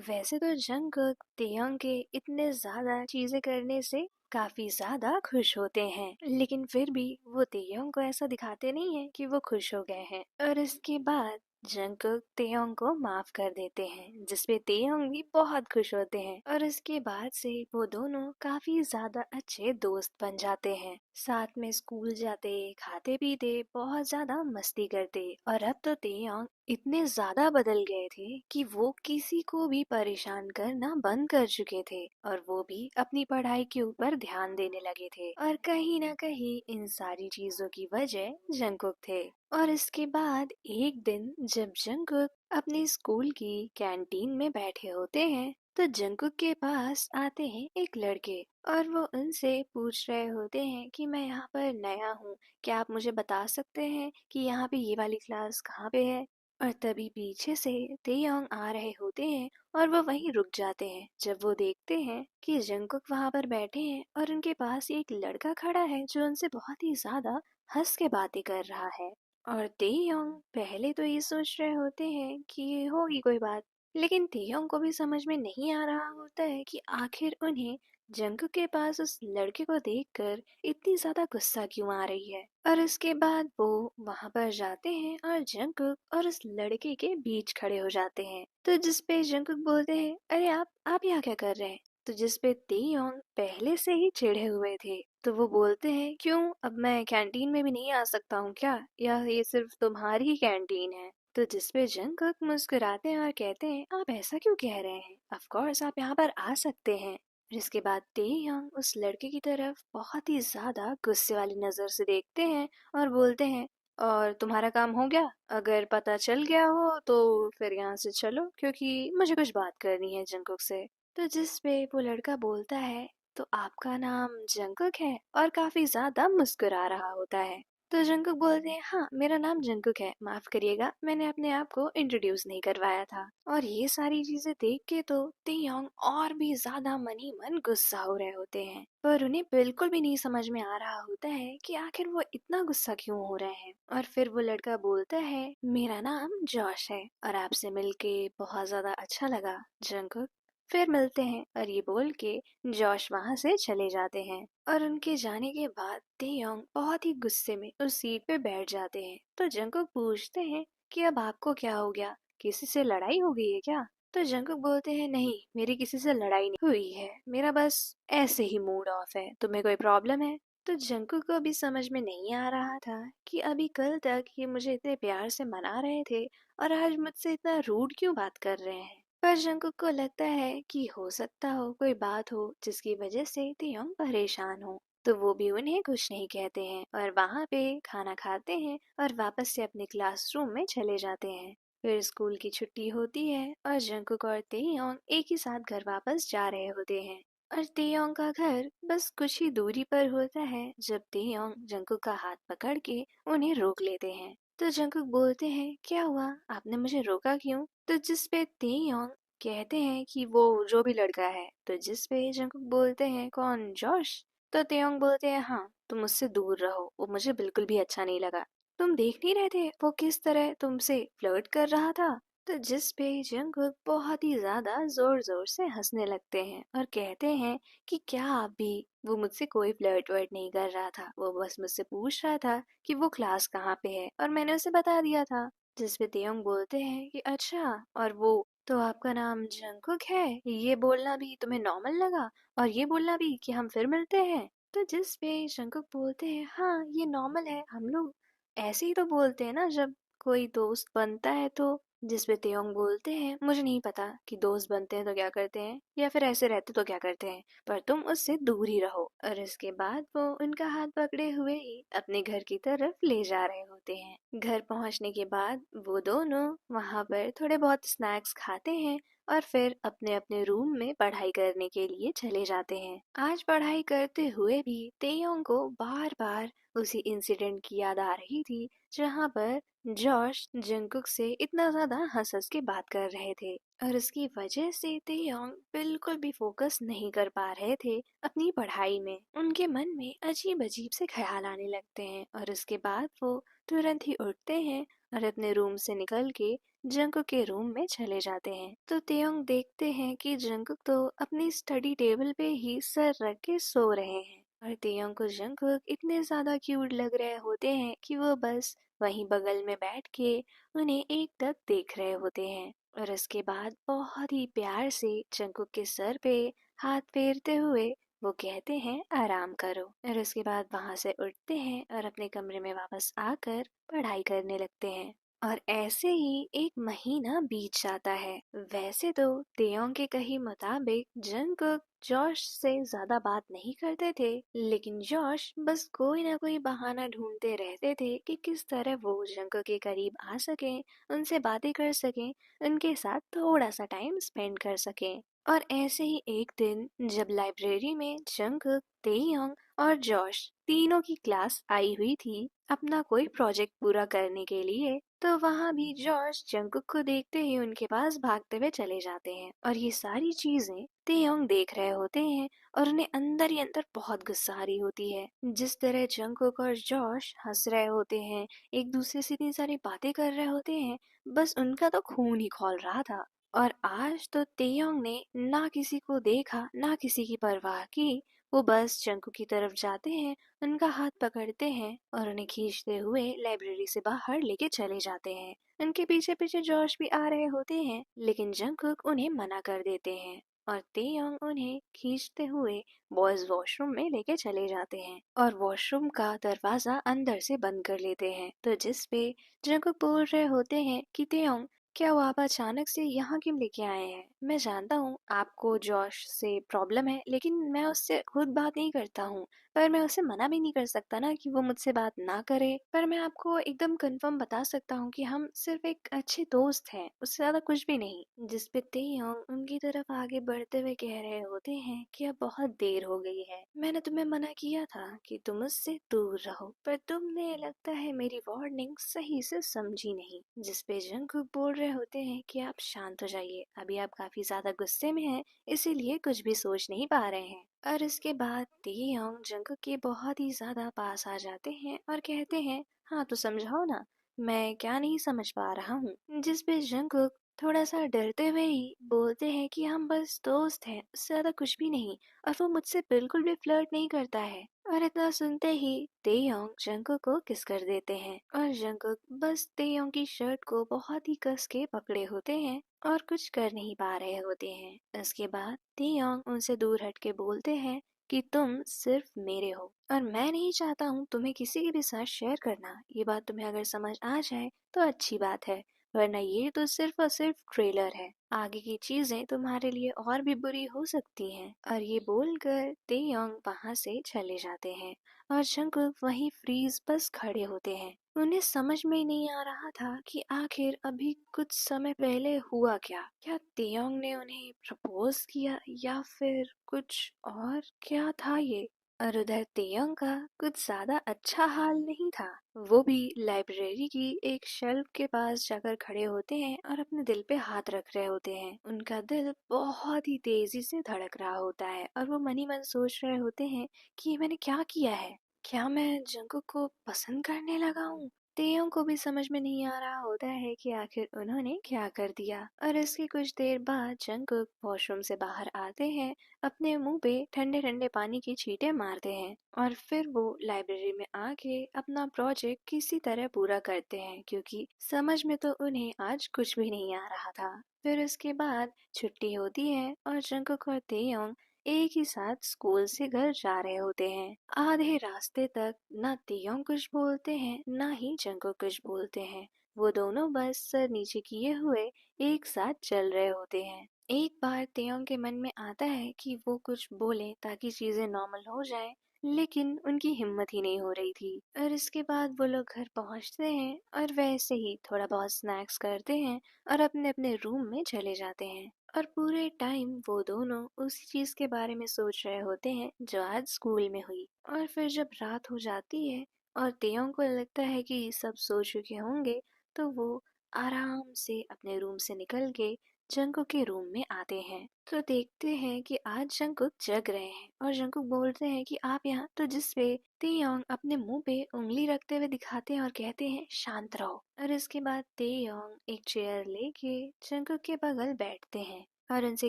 वैसे तो जंगकुक तेयोंग के इतने ज्यादा चीजें करने से काफी ज्यादा खुश होते हैं, लेकिन फिर भी वो तेयोंग को ऐसा दिखाते नहीं है कि वो खुश हो गए हैं। और इसके बाद जंगकुक तेयोंग को माफ कर देते हैं जिसपे तेयोंग भी बहुत खुश होते हैं। और इसके बाद से वो दोनों काफी ज्यादा अच्छे दोस्त बन जाते हैं, साथ में स्कूल जाते, खाते पीते, बहुत ज्यादा मस्ती करते। और अब तो तेयोंग इतने ज्यादा बदल गए थे कि वो किसी को भी परेशान करना बंद कर चुके थे और वो भी अपनी पढ़ाई के ऊपर ध्यान देने लगे थे। और कहीं ना कहीं इन सारी चीजों की वजह जंगकुक थे। और इसके बाद एक दिन जब जंगकुक अपनी स्कूल की कैंटीन में बैठे होते हैं तो जंगकुक के पास आते हैं एक लड़के और वो उनसे पूछ रहे होते हैं कि मैं यहाँ पर नया हूँ, क्या आप मुझे बता सकते हैं कि यहाँ पे ये वाली क्लास कहाँ पे है। और तभी पीछे से तेयोंग आ रहे होते हैं और वो वहीं रुक जाते हैं जब वो देखते हैं कि जंगकुक वहां पर बैठे हैं और उनके पास एक लड़का खड़ा है जो उनसे बहुत ही ज्यादा हंस के बातें कर रहा है। और तेयोंग पहले तो ये सोच रहे होते हैं कि ये होगी कोई बात, लेकिन तेयोंग को भी समझ में नहीं आ रहा होता है कि आखिर उन्हें जंगकुक के पास उस लड़के को देखकर इतनी ज्यादा गुस्सा क्यों आ रही है। और इसके बाद वो वहां पर जाते हैं और जंगकुक और उस लड़के के बीच खड़े हो जाते हैं। तो जिसपे जंगकुक बोलते हैं अरे आप यहाँ क्या कर रहे हैं। तो जिसपे तेयोंग पहले से ही चिढ़े हुए थे तो वो बोलते हैं क्यों, अब मैं कैंटीन में भी नहीं आ सकता हूँ क्या, या ये सिर्फ तुम्हारी ही कैंटीन है। तो जिसपे जंगकुक मुस्कुराते हैं और कहते हैं आप ऐसा क्यों कह रहे हैं, ऑफ कोर्स आप यहाँ पर आ सकते हैं। जिसके बाद तेयोंग उस लड़के की तरफ बहुत ही ज्यादा गुस्से वाली नजर से देखते हैं और बोलते हैं और तुम्हारा काम हो गया, अगर पता चल गया हो तो फिर यहाँ से चलो क्योंकि मुझे कुछ बात करनी है जंगकुक से। तो जिस पे वो लड़का बोलता है तो आपका नाम जंगकुक है, और काफी ज्यादा मुस्कुरा रहा होता है। तो जंगकुक बोलते हैं हाँ मेरा नाम जंगकुक है, माफ करिएगा मैंने अपने आप को इंट्रोड्यूस नहीं करवाया था। और ये सारी चीजें देख के तो तेयोंग और भी ज्यादा मन ही मन गुस्सा हो रहे होते हैं, पर उन्हें बिल्कुल भी नहीं समझ में आ रहा होता है कि आखिर वो इतना गुस्सा क्यों हो रहे हैं। और फिर वो लड़का बोलता है मेरा नाम जॉश है और आपसे मिलके बहुत ज्यादा अच्छा लगा जंगकुक, फिर मिलते हैं। और ये बोल के जॉश वहां से चले जाते हैं। और उनके जाने के बाद तेयोंग बहुत ही गुस्से में उस सीट पे बैठ जाते हैं। तो जंगकुक पूछते हैं कि अब आपको क्या हो गया, किसी से लड़ाई हो गई है क्या। तो जंगकुक बोलते हैं नहीं मेरी किसी से लड़ाई नहीं हुई है, मेरा बस ऐसे ही मूड ऑफ है, तुम्हें कोई प्रॉब्लम है। तो जंगकुक को भी समझ में नहीं आ रहा था कि अभी कल तक ये मुझे इतने प्यार से मना रहे थे और आज मुझसे इतना रूड क्यों बात कर रहे हैं। पर जंगकुक को लगता है कि हो सकता हो कोई बात हो जिसकी वजह से तेयोंग परेशान हो। तो वो भी उन्हें कुछ नहीं कहते हैं और वहाँ पे खाना खाते हैं और वापस से अपने क्लासरूम में चले जाते हैं। फिर स्कूल की छुट्टी होती है और जंकुक और तेयोंग एक ही साथ घर वापस जा रहे होते हैं। और तेयोंग का घर बस कुछ ही दूरी पर होता है जब तेयोंग जंकुक का हाथ पकड़ के उन्हें रोक लेते हैं। तो जंकुक बोलते हैं, क्या हुआ, आपने मुझे रोका क्यों? तो जिस पे तेयोंग कहते हैं कि वो जो भी लड़का है। तो जिस पे जंकुक बोलते हैं, कौन, जॉश? तो तेयोंग बोलते हैं, हाँ, तुम मुझसे दूर रहो, वो मुझे बिल्कुल भी अच्छा नहीं लगा। तुम देख नहीं रहे थे वो किस तरह तुमसे फ्लर्ट कर रहा था? तो जिस पे जंगकुक बहुत ही ज्यादा जोर जोर से हंसने लगते हैं और कहते हैं कि क्या आप भी, वो मुझसे कोई फ्लर्ट वर्ट नहीं कर रहा था, वो बस मुझसे पूछ रहा था कि वो क्लास कहाँ पे है और मैंने उसे बता दिया था। जिस पे तेयोंग बोलते हैं कि अच्छा, और वो, तो आपका नाम जंगकुक है, ये बोलना भी तुम्हें नॉर्मल लगा और ये बोलना भी कि हम फिर मिलते हैं? तो जिस पे जंगकुक बोलते हैं, हाँ, ये नॉर्मल है, हम लोग ऐसे ही तो बोलते हैं ना जब कोई दोस्त बनता है तो। जिस पे तेयोंग बोलते हैं, मुझे नहीं पता कि दोस्त बनते हैं तो क्या करते हैं या फिर ऐसे रहते तो क्या करते हैं, पर तुम उससे दूर ही रहो। और इसके बाद वो उनका हाथ पकड़े हुए ही अपने घर की तरफ ले जा रहे होते हैं। घर पहुंचने के बाद वो दोनों वहां पर थोड़े बहुत स्नैक्स खाते हैं और फिर अपने अपने रूम में पढ़ाई करने के लिए चले जाते हैं। आज पढ़ाई करते हुए भी तेयोंग को बार बार उसी इंसिडेंट की याद आ रही थी जहाँ पर जॉश जंगकुक से इतना ज्यादा हंस हंस के बात कर रहे थे। और इसकी वजह से तेयोंग बिल्कुल भी फोकस नहीं कर पा रहे थे अपनी पढ़ाई में। उनके मन में अजीब अजीब से ख्याल आने लगते हैं और उसके बाद वो तुरंत ही उठते हैं और अपने रूम से निकल के जंगकुक के रूम में चले जाते हैं। तो तेयोंग देखते हैं कि जंगकुक तो अपनी स्टडी टेबल पे ही सर रख के सो रहे हैं और तेयोंग को जंगकुक इतने ज्यादा क्यूट लग रहे होते हैं कि वो बस वहीं बगल में बैठ के उन्हें एकटक देख रहे होते हैं। और इसके बाद बहुत ही प्यार से जंगकुक के सर पे हाथ फेरते हुए वो कहते हैं, आराम करो। और उसके बाद वहां से उठते हैं और अपने कमरे में वापस आकर पढ़ाई करने लगते हैं। और ऐसे ही एक महीना बीत जाता है। वैसे तो तेयोंग के कही मुताबिक जंगकुक जॉश से ज्यादा बात नहीं करते थे, लेकिन जॉश बस कोई ना कोई बहाना ढूंढते रहते थे कि किस तरह वो जंगकुक के करीब आ सके, उनसे बातें कर सके, उनके साथ थोड़ा सा टाइम स्पेंड कर सके। और ऐसे ही एक दिन जब लाइब्रेरी में जंगकुक, तेयोंग और जॉश तीनों की क्लास आई हुई थी अपना कोई प्रोजेक्ट पूरा करने के लिए, तो वहाँ भी जॉर्ज जंगकुक को देखते ही उनके पास भागते हुए चले जाते हैं। और ये सारी चीजें तेयोंग देख रहे होते हैं और उन्हें अंदर ही अंदर बहुत गुस्सा आ रही होती है। जिस तरह जंगकुक और जॉश हंस रहे होते हैं, एक दूसरे से इतनी सारी बातें कर रहे होते हैं, बस उनका तो खून ही खौल रहा था। और आज तो तेयोंग ने ना किसी को देखा ना किसी की परवाह की, वो बस जंगकुक की तरफ जाते हैं, उनका हाथ पकड़ते हैं और उन्हें खींचते हुए लाइब्रेरी से बाहर लेके चले जाते हैं। उनके पीछे पीछे जॉश भी आ रहे होते हैं, लेकिन जंगकुक उन्हें मना कर देते हैं और तेयोंग उन्हें खींचते हुए बॉयज वॉशरूम में लेके चले जाते हैं और वॉशरूम का दरवाजा अंदर से बंद कर लेते हैं। तो जिस पे जंगकुक बोल रहे होते हैं कि तेयोंग, क्या वो आप अचानक से यहाँ क्यों लेके आए हैं? मैं जानता हूँ आपको जॉश से प्रॉब्लम है, लेकिन मैं उससे खुद बात नहीं करता हूँ, पर मैं उसे मना भी नहीं कर सकता ना कि वो मुझसे बात ना करे। पर मैं आपको एकदम कंफर्म बता सकता हूँ कि हम सिर्फ एक अच्छे दोस्त हैं, उससे ज्यादा कुछ भी नहीं। जिस पे तेयोंग उनकी तरफ आगे बढ़ते हुए कह रहे होते हैं कि अब बहुत देर हो गई है, मैंने तुम्हें मना किया था कि तुम उससे दूर रहो, पर तुमने लगता है मेरी वार्निंग सही से समझी नहीं। जिस पे जंगकुक बोल रहे होते हैं कि आप शांत हो जाइए, अभी आप काफी ज्यादा गुस्से में हैं, इसीलिए कुछ भी सोच नहीं पा रहे हैं। और इसके बाद तेयोंग जंगकुक के बहुत ही ज्यादा पास आ जाते हैं और कहते हैं, हाँ तो समझाओ ना, मैं क्या नहीं समझ पा रहा हूँ? जिस पे जंगकुक थोड़ा सा डरते हुए ही बोलते हैं कि हम बस दोस्त हैं, उससे ज्यादा कुछ भी नहीं, और वो मुझसे बिल्कुल भी फ्लर्ट नहीं करता है। और इतना सुनते ही तेयोंग जंगकुक को किस कर देते हैं और जंगकुक बस तेयोंग की शर्ट को बहुत ही कस के पकड़े होते हैं और कुछ कर नहीं पा रहे होते हैं। इसके बाद तेयोंग उनसे दूर हट के बोलते हैं कि तुम सिर्फ मेरे हो और मैं नहीं चाहता हूँ तुम्हें किसी के भी साथ शेयर करना। ये बात तुम्हें अगर समझ आ जाए तो अच्छी बात है, वरना ये तो सिर्फ और सिर्फ ट्रेलर है। आगे की चीजें तुम्हारे लिए और भी बुरी हो सकती हैं। और ये बोलकर तेयोंग वहां से चले जाते हैं और जंगकुक वहीं फ्रीज बस खड़े होते हैं। उन्हें समझ में ही नहीं आ रहा था कि आखिर अभी कुछ समय पहले हुआ क्या। क्या तेयोंग ने उन्हें प्रपोज किया या फिर कुछ और क्या था ये। और उधर तेयोंग का कुछ ज्यादा अच्छा हाल नहीं था। वो भी लाइब्रेरी की एक शेल्फ के पास जाकर खड़े होते हैं और अपने दिल पे हाथ रख रहे होते हैं। उनका दिल बहुत ही तेजी से धड़क रहा होता है और वो मन ही मन सोच रहे होते हैं कि ये मैंने क्या किया है। क्या मैं जंगकुक को पसंद करने लगा हूँ। तेयोंग को भी समझ में नहीं आ रहा होता है कि आखिर उन्होंने क्या कर दिया। और इसके कुछ देर बाद जंगकुक वॉशरूम से बाहर आते हैं, अपने मुंह पे ठंडे ठंडे पानी की छींटे मारते हैं और फिर वो लाइब्रेरी में आके अपना प्रोजेक्ट किसी तरह पूरा करते हैं, क्योंकि समझ में तो उन्हें आज कुछ भी नहीं आ रहा था। फिर उसके बाद छुट्टी होती है और जंगकुक और तेयोंग एक ही साथ स्कूल से घर जा रहे होते हैं। आधे रास्ते तक ना तेयोंग कुछ बोलते हैं ना ही जंगकुक कुछ बोलते हैं। वो दोनों बस सर नीचे किए हुए एक साथ चल रहे होते हैं। एक बार तेयोंग के मन में आता है कि वो कुछ बोले ताकि चीजें नॉर्मल हो जाएं, लेकिन उनकी हिम्मत ही नहीं हो रही थी। और इसके बाद वो लोग घर पहुंचते हैं और वैसे ही थोड़ा बहुत स्नैक्स करते हैं और अपने अपने रूम में चले जाते हैं। और पूरे टाइम वो दोनों उसी चीज के बारे में सोच रहे होते हैं जो आज स्कूल में हुई। और फिर जब रात हो जाती है और तेयोंग को लगता है कि सब सो चुके होंगे, तो वो आराम से अपने रूम से निकल के जंकुक के रूम में आते हैं। तो देखते हैं कि आज जंकुक जग रहे हैं और जंकुक बोलते हैं कि आप यहाँ। तो जिसपे तेयोंग अपने मुंह पे उंगली रखते हुए दिखाते हैं और कहते हैं शांत रहो। और इसके बाद तेयोंग एक चेयर लेके जंकुक के बगल बैठते हैं और उनसे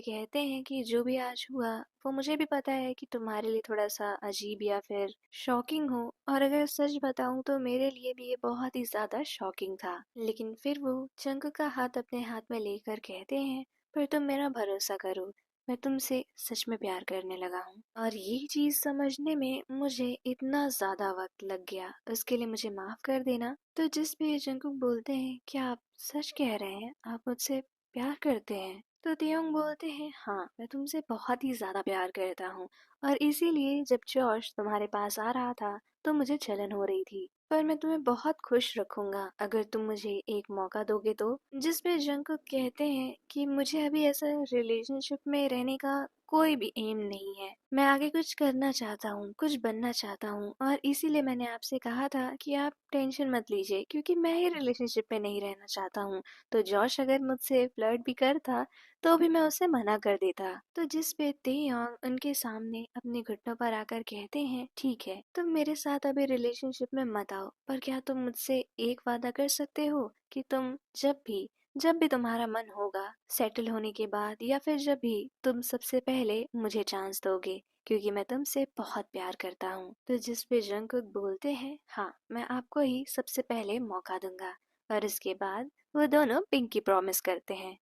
कहते हैं कि जो भी आज हुआ वो मुझे भी पता है कि तुम्हारे लिए थोड़ा सा अजीब या फिर शॉकिंग हो, और अगर सच बताऊं तो मेरे लिए भी ये बहुत ही ज्यादा शॉकिंग था। लेकिन फिर वो जंकुक का हाथ अपने हाथ में लेकर कहते हैं, पर तुम मेरा भरोसा करो, मैं तुमसे सच में प्यार करने लगा हूँ। और ये चीज समझने में मुझे इतना ज्यादा वक्त लग गया, उसके लिए मुझे माफ कर देना। तो जिस पे जंकुक बोलते हैं, क्या आप सच कह रहे हैं, आप मुझसे प्यार करते हैं। तो तियोंग बोलते हैं, हाँ मैं तुमसे बहुत ही ज्यादा प्यार करता हूँ, और इसीलिए जब जॉश तुम्हारे पास आ रहा था तो मुझे जलन हो रही थी, पर मैं तुम्हें बहुत खुश रखूंगा अगर तुम मुझे एक मौका दोगे तो। जिसपे जंकुक कहते हैं कि मुझे अभी ऐसा रिलेशनशिप में रहने का कोई भी एम नहीं है। मैं आगे कुछ करना चाहता हूँ, कुछ बनना चाहता हूँ, और इसीलिए मैंने आपसे कहा था कि आप टेंशन मत लीजिए, क्योंकि मैं ही रिलेशनशिप में नहीं रहना चाहता हूँ। तो जॉश अगर मुझसे फ्लर्ट भी करता तो भी मैं उसे मना कर देता। तो जिस पे तेयोंग उनके सामने अपने घुटनों पर आकर कहते हैं, ठीक है तुम मेरे साथ अभी रिलेशनशिप में मत आओ, पर क्या तुम मुझसे एक वादा कर सकते हो कि तुम जब भी तुम्हारा मन होगा सेटल होने के बाद, या फिर जब भी तुम सबसे पहले मुझे चांस दोगे, क्योंकि मैं तुमसे बहुत प्यार करता हूँ। तो जिस पे जंकुक बोलते हैं, हाँ मैं आपको ही सबसे पहले मौका दूंगा। और इसके बाद वो दोनों पिंकी प्रॉमिस करते हैं।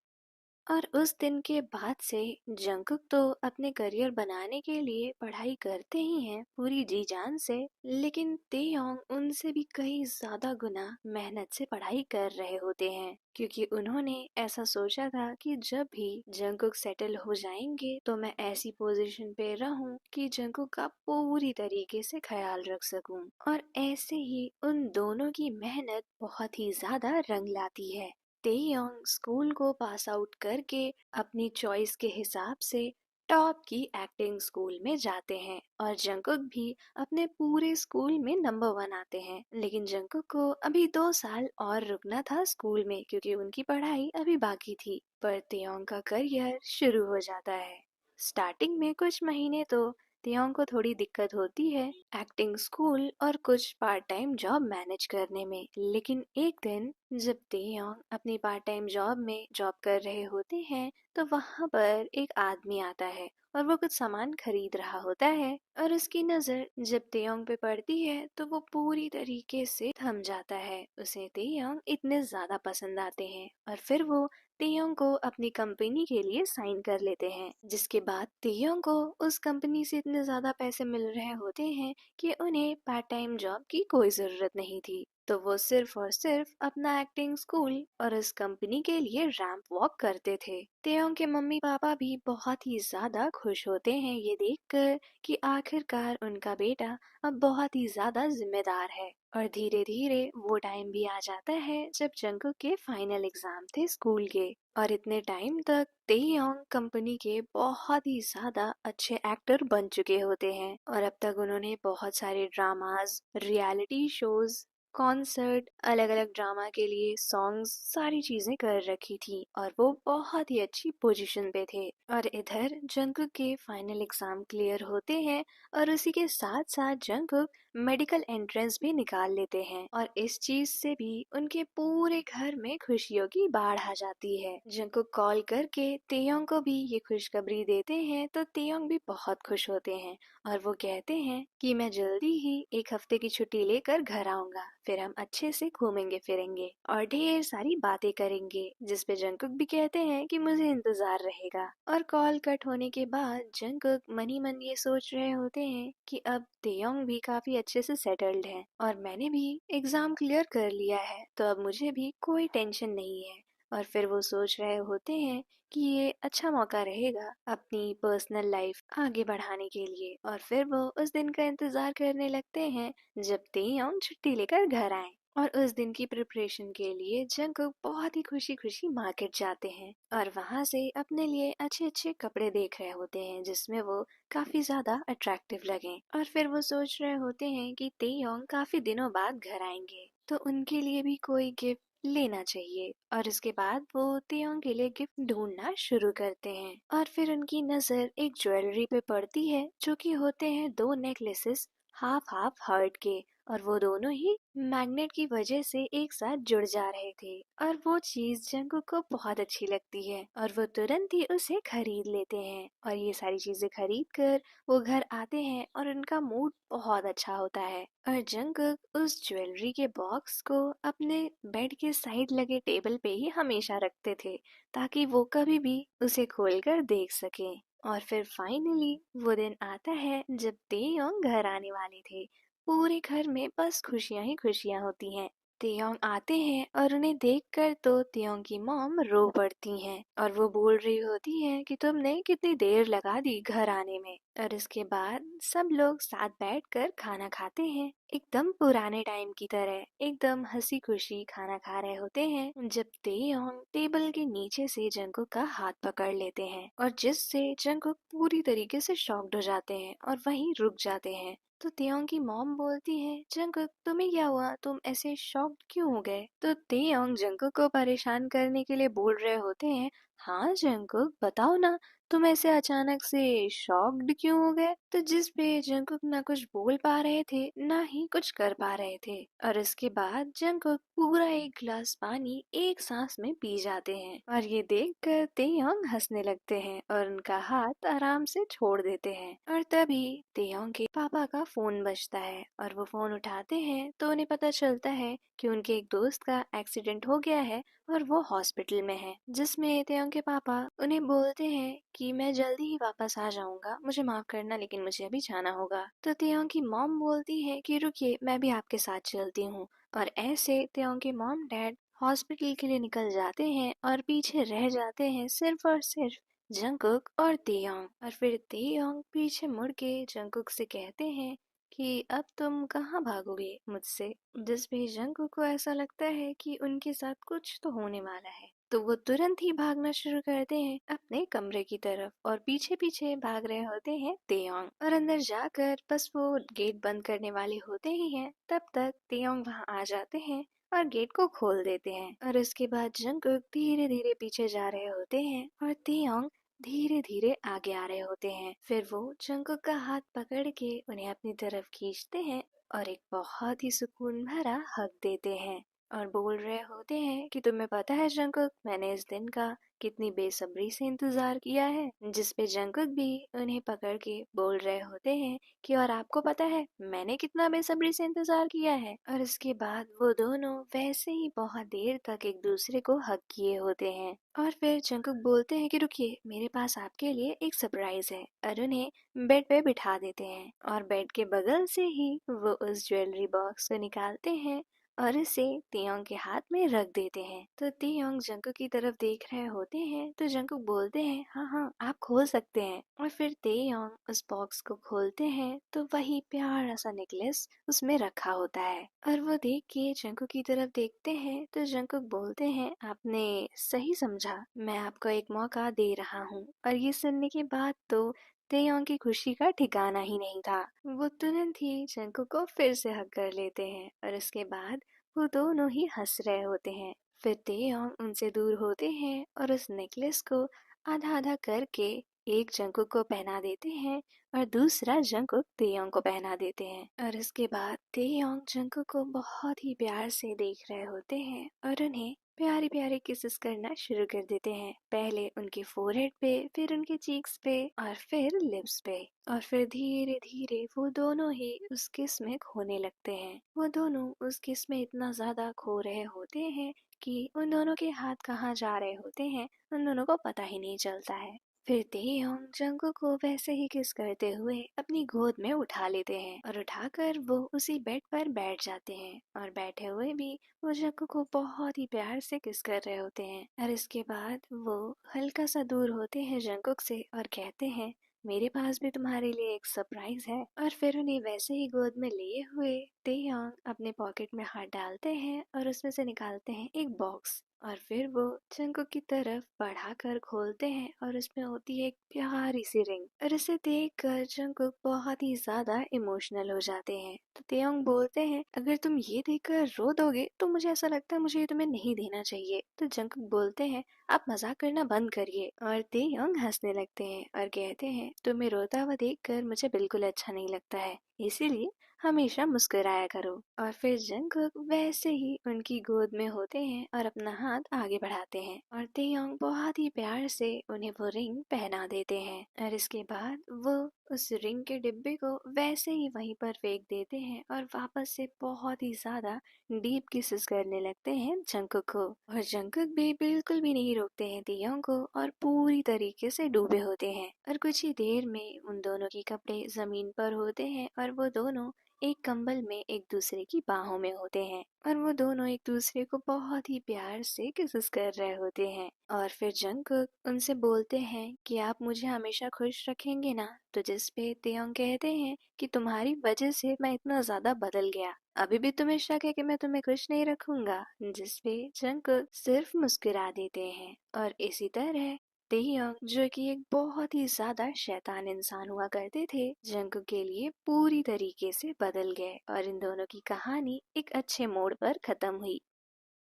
और उस दिन के बाद से जंकुक तो अपने करियर बनाने के लिए पढ़ाई करते ही हैं पूरी जी जान से, लेकिन तेयोंग उनसे भी कई ज्यादा गुना मेहनत से पढ़ाई कर रहे होते हैं, क्योंकि उन्होंने ऐसा सोचा था कि जब भी जंकुक सेटल हो जाएंगे तो मैं ऐसी पोजीशन पे रहूं कि जंकुक का पूरी तरीके से ख्याल रख सकूं। और ऐसे ही उन दोनों की मेहनत बहुत ही ज्यादा रंग लाती है। तेयोंग स्कूल को पास आउट करके अपनी चॉइस के हिसाब से टॉप की एक्टिंग स्कूल में जाते हैं, और जंकुक भी अपने पूरे स्कूल में नंबर 1 आते हैं। लेकिन जंकुक को अभी 2 साल और रुकना था स्कूल में, क्योंकि उनकी पढ़ाई अभी बाकी थी। पर तेयोंग का करियर शुरू हो जाता है। स्टार्टिंग में कुछ महीने तो तियोंग को थोड़ी दिक्कत होती है एक्टिंग स्कूल और कुछ पार्ट टाइम जॉब मैनेज करने में। लेकिन एक दिन जब तियोंग अपनी पार्ट टाइम जॉब में जॉब कर रहे होते हैं, तो वहाँ पर एक आदमी आता है और वो कुछ सामान खरीद रहा होता है, और उसकी नजर जब तियोंग पे पड़ती है तो वो पूरी तरीके से थम जाता है। उसे तियोंग इतने ज्यादा पसंद आते हैं और फिर वो तियोंग को अपनी कंपनी के लिए साइन कर लेते हैं। जिसके बाद तियोंग को उस कंपनी से इतने ज्यादा पैसे मिल रहे होते हैं कि उन्हें पार्ट टाइम जॉब की कोई जरूरत नहीं थी। तो वो सिर्फ और सिर्फ अपना एक्टिंग स्कूल और इस कंपनी के लिए रैंप वॉक करते थे। तेयोंग के मम्मी पापा भी बहुत ही ज्यादा खुश होते हैं ये देखकर कि आखिरकार उनका बेटा अब बहुत ही ज्यादा जिम्मेदार है। और धीरे धीरे वो टाइम भी आ जाता है जब जंगकुक के फाइनल एग्जाम थे स्कूल के। और इतने टाइम तक तेयोंग कंपनी के बहुत ही ज्यादा अच्छे एक्टर बन चुके होते हैं और अब तक उन्होंने बहुत सारे ड्रामाज, रियलिटी शोज, कॉन्सर्ट, अलग अलग ड्रामा के लिए सॉन्ग्स, सारी चीजें कर रखी थी और वो बहुत ही अच्छी पोजीशन पे थे। और इधर जंगकुक के फाइनल एग्जाम क्लियर होते हैं और उसी के साथ साथ जंगकुक मेडिकल एंट्रेंस भी निकाल लेते हैं और इस चीज से भी उनके पूरे घर में खुशियों की बाढ़ आ जाती है। जंगकुक कॉल करके तेयोंग को भी ये खुशखबरी देते हैं तो तेयोंग भी बहुत खुश होते हैं और वो कहते हैं कि मैं जल्दी ही एक हफ्ते की छुट्टी लेकर घर आऊंगा, फिर हम अच्छे से घूमेंगे फिरेंगे और ढेर सारी बातें करेंगे। जिस पे जंगकुक भी कहते हैं कि मुझे इंतजार रहेगा। और कॉल कट होने के बाद जंगकुक मन ही मन ये सोच रहे होते हैं कि अब तेयोंग भी काफी अच्छे से सेटल्ड है और मैंने भी एग्जाम क्लियर कर लिया है तो अब मुझे भी कोई टेंशन नहीं है। और फिर वो सोच रहे होते हैं कि ये अच्छा मौका रहेगा अपनी पर्सनल लाइफ आगे बढ़ाने के लिए। और फिर वो उस दिन का इंतजार करने लगते हैं जब तेयोंग छुट्टी लेकर घर आए। और उस दिन की प्रिपरेशन के लिए जंगकुक बहुत ही खुशी खुशी मार्केट जाते हैं और वहाँ से अपने लिए अच्छे अच्छे कपड़े देख रहे होते हैं जिसमें वो काफी ज्यादा अट्रैक्टिव लगे। और फिर वो सोच रहे होते हैं कि तेयोंग काफी दिनों बाद घर आएंगे तो उनके लिए भी कोई गिफ्ट लेना चाहिए। और इसके बाद वो तेयोंग के लिए गिफ्ट ढूंढना शुरू करते हैं और फिर उनकी नजर एक ज्वेलरी पे पड़ती है जो कि होते हैं दो नेकलेसेस हाफ हाफ हार्ट के और वो दोनों ही मैग्नेट की वजह से एक साथ जुड़ जा रहे थे। और वो चीज जंगकुक को बहुत अच्छी लगती है और वो तुरंत ही उसे खरीद लेते हैं और ये सारी चीजें खरीद कर वो घर आते हैं और उनका मूड बहुत अच्छा होता है। और जंगकुक उस ज्वेलरी के बॉक्स को अपने बेड के साइड लगे टेबल पे ही हमेशा रखते थे ताकि वो कभी भी उसे खोलकर देख सके। और फिर फाइनली वो दिन आता है जब तेयोंग घर आने वाले थे। पूरे घर में बस खुशियां ही खुशियां होती हैं। तेयोंग आते हैं और उन्हें देखकर तो तेयोंग की मॉम रो पड़ती हैं और वो बोल रही होती है कि तुमने कितनी देर लगा दी घर आने में। और इसके बाद सब लोग साथ बैठकर खाना खाते हैं एकदम पुराने टाइम की तरह, एकदम हंसी खुशी खाना खा रहे होते हैं जब तेयोंग टेबल के नीचे से जंगकुक का हाथ पकड़ लेते हैं और जिससे जंगकुक पूरी तरीके से शॉक्ड हो जाते हैं और वहीं रुक जाते हैं। तो तेयोंग की मॉम बोलती है, जंगकुक तुम्हें क्या हुआ, तुम ऐसे शॉक्ड क्यों हो गए। तो तेयोंग जंगकुक को परेशान करने के लिए बोल रहे होते हैं, हाँ जंगकुक बताओ ना, तुम ऐसे अचानक से शॉक्ड क्यों हो गए। तो जिस पे जंगकुक ना कुछ बोल पा रहे थे ना ही कुछ कर पा रहे थे। और इसके बाद जंगकुक पूरा एक गिलास पानी एक सांस में पी जाते हैं और ये देखकर तेयोंग हंसने लगते हैं और उनका हाथ आराम से छोड़ देते हैं। और तभी तेयोंग के पापा का फोन बजता है और वो फोन उठाते हैं तो उन्हें पता चलता है कि उनके एक दोस्त का एक्सीडेंट हो गया है और वो हॉस्पिटल में है। जिसमें तेयोंग के पापा उन्हें बोलते हैं कि मैं जल्दी ही वापस आ जाऊंगा, मुझे माफ करना लेकिन मुझे अभी जाना होगा। तो तेयोंग की मॉम बोलती है कि रुकिए मैं भी आपके साथ चलती हूँ। और ऐसे तेयोंग के मॉम डैड हॉस्पिटल के लिए निकल जाते हैं और पीछे रह जाते हैं सिर्फ और सिर्फ जंगकुक और तेयोंग। और फिर तेयोंग पीछे मुड़ के जंगकुक से कहते हैं कि अब तुम कहाँ भागोगे मुझसे। जिस भी जंगकुक को ऐसा लगता है कि उनके साथ कुछ तो होने वाला है तो वो तुरंत ही भागना शुरू करते हैं अपने कमरे की तरफ और पीछे पीछे भाग रहे होते हैं तेयोंग। और अंदर जाकर बस वो गेट बंद करने वाले होते ही हैं तब तक तेयोंग वहाँ आ जाते हैं और गेट को खोल देते हैं। और उसके बाद जंगकुक धीरे धीरे पीछे जा रहे होते हैं और तेयोंग धीरे धीरे आगे आ रहे होते हैं। फिर वो जंगकुक का हाथ पकड़ के उन्हें अपनी तरफ खींचते हैं और एक बहुत ही सुकून भरा हक देते हैं और बोल रहे होते हैं कि तुम्हें पता है जंगकुक, मैंने इस दिन का कितनी बेसब्री से इंतजार किया है। जिस पे जंगकुक भी उन्हें पकड़ के बोल रहे होते हैं कि और आपको पता है मैंने कितना बेसब्री से इंतजार किया है। और इसके बाद वो दोनों वैसे ही बहुत देर तक एक दूसरे को हक किए होते हैं। और फिर जंगकुक बोलते हैं कि रुकिए मेरे पास आपके लिए एक सरप्राइज है और उन्हें बेड पे बिठा देते हैं और बेड के बगल से ही वो उस ज्वेलरी बॉक्स को निकालते हैं और इसे तेयोंग के हाथ में रख देते हैं। तो तेयोंग जंगकुक की तरफ देख रहे होते हैं तो जंगकुक बोलते हैं हाँ हाँ आप खोल सकते हैं। और फिर तेयोंग उस बॉक्स को खोलते हैं तो वही प्यारा सा नेकलेस उसमें रखा होता है। और वो देख के जंगकुक की तरफ देखते हैं तो जंगकुक बोलते हैं आपने सही समझा, मैं आपको एक मौका दे रहा हूँ। और ये सुनने के बाद तो तेयोंग की खुशी का ठिकाना ही नहीं था। वो तुरंत ही जंगकुक को फिर से हग कर लेते हैं और उसके बाद वो दोनों ही हंस रहे होते हैं। फिर तेयोंग उनसे दूर होते हैं और उस नेकलेस को आधा आधा करके एक जंगकुक को पहना देते हैं और दूसरा जंगकुक तेयोंग को पहना देते हैं। और इसके बाद तेयोंग जंगकुक को बहुत ही प्यार से देख रहे होते हैं और उन्हें प्यारे प्यारे किसेस करना शुरू कर देते हैं। पहले उनके फोरहेड पे, फिर उनके चीक्स पे और फिर लिप्स पे। और फिर धीरे धीरे वो दोनों ही उस किस में खोने लगते हैं। वो दोनों उस किस में इतना ज्यादा खो रहे होते हैं कि उन दोनों के हाथ कहाँ जा रहे होते हैं उन दोनों को पता ही नहीं चलता है। फिर तेयोंग जंगकुक को वैसे ही किस करते हुए अपनी गोद में उठा लेते हैं और उठाकर वो उसी बेड पर बैठ जाते हैं। और बैठे हुए भी वो जंगकुक को बहुत ही प्यार से किस कर रहे होते हैं। और इसके बाद वो हल्का सा दूर होते हैं जंगकुक से और कहते हैं मेरे पास भी तुम्हारे लिए एक सरप्राइज है। और फिर उन्हें वैसे ही गोद में लिए हुए तेयोंग अपने पॉकेट में हाथ डालते हैं और उसमें से निकालते हैं एक बॉक्स। और फिर वो जंगकुक की तरफ बढ़ाकर खोलते हैं और उसमें होती है एक प्यारी सी रिंग। और इसे देखकर जंगकुक बहुत ही ज्यादा इमोशनल हो जाते हैं। तो तेयोंग बोलते हैं अगर तुम ये देखकर रो दोगे तो मुझे ऐसा लगता है मुझे ये तुम्हें नहीं देना चाहिए। तो जंगकुक बोलते हैं आप मजाक करना बंद करिए। और तेयोंग हंसने लगते हैं और कहते हैं तुम्हें रोता हुआ देखकर मुझे बिल्कुल अच्छा नहीं लगता है, इसीलिए हमेशा मुस्कुराया करो। और फिर जंगकुक वैसे ही उनकी गोद में होते हैं और अपना हाथ आगे बढ़ाते हैं और तेयोंग बहुत ही प्यार से उन्हें वो रिंग पहना देते हैं। और इसके बाद वो उस रिंग के डिब्बे को वैसे ही वहीं पर फेंक देते हैं और वापस से बहुत ही ज्यादा डीप किसेस करने लगते हैं जंगकुक को। और जंगकुक भी बिल्कुल भी नहीं रोकते हैं तेयोंग को और पूरी तरीके से डूबे होते हैं। और कुछ ही देर में उन दोनों के कपड़े जमीन पर होते हैं और वो दोनों एक कंबल में एक दूसरे की बाहों में होते हैं। और वो दोनों एक दूसरे को बहुत ही प्यार से किसेस कर रहे होते हैं। और फिर जंगकुक उनसे बोलते हैं कि आप मुझे हमेशा खुश रखेंगे ना। तो जिस पे तेयोंग कहते हैं कि तुम्हारी वजह से मैं इतना ज्यादा बदल गया, अभी भी तुम्हें शक है कि मैं तुम्हें खुश नहीं रखूंगा। जिस पे जंगकुक सिर्फ मुस्कुरा देते हैं। और इसी तरह तेयोंग जो कि एक बहुत ही ज्यादा शैतान इंसान हुआ करते थे, जंगकुक के लिए पूरी तरीके से बदल गए और इन दोनों की कहानी एक अच्छे मोड़ पर खत्म हुई।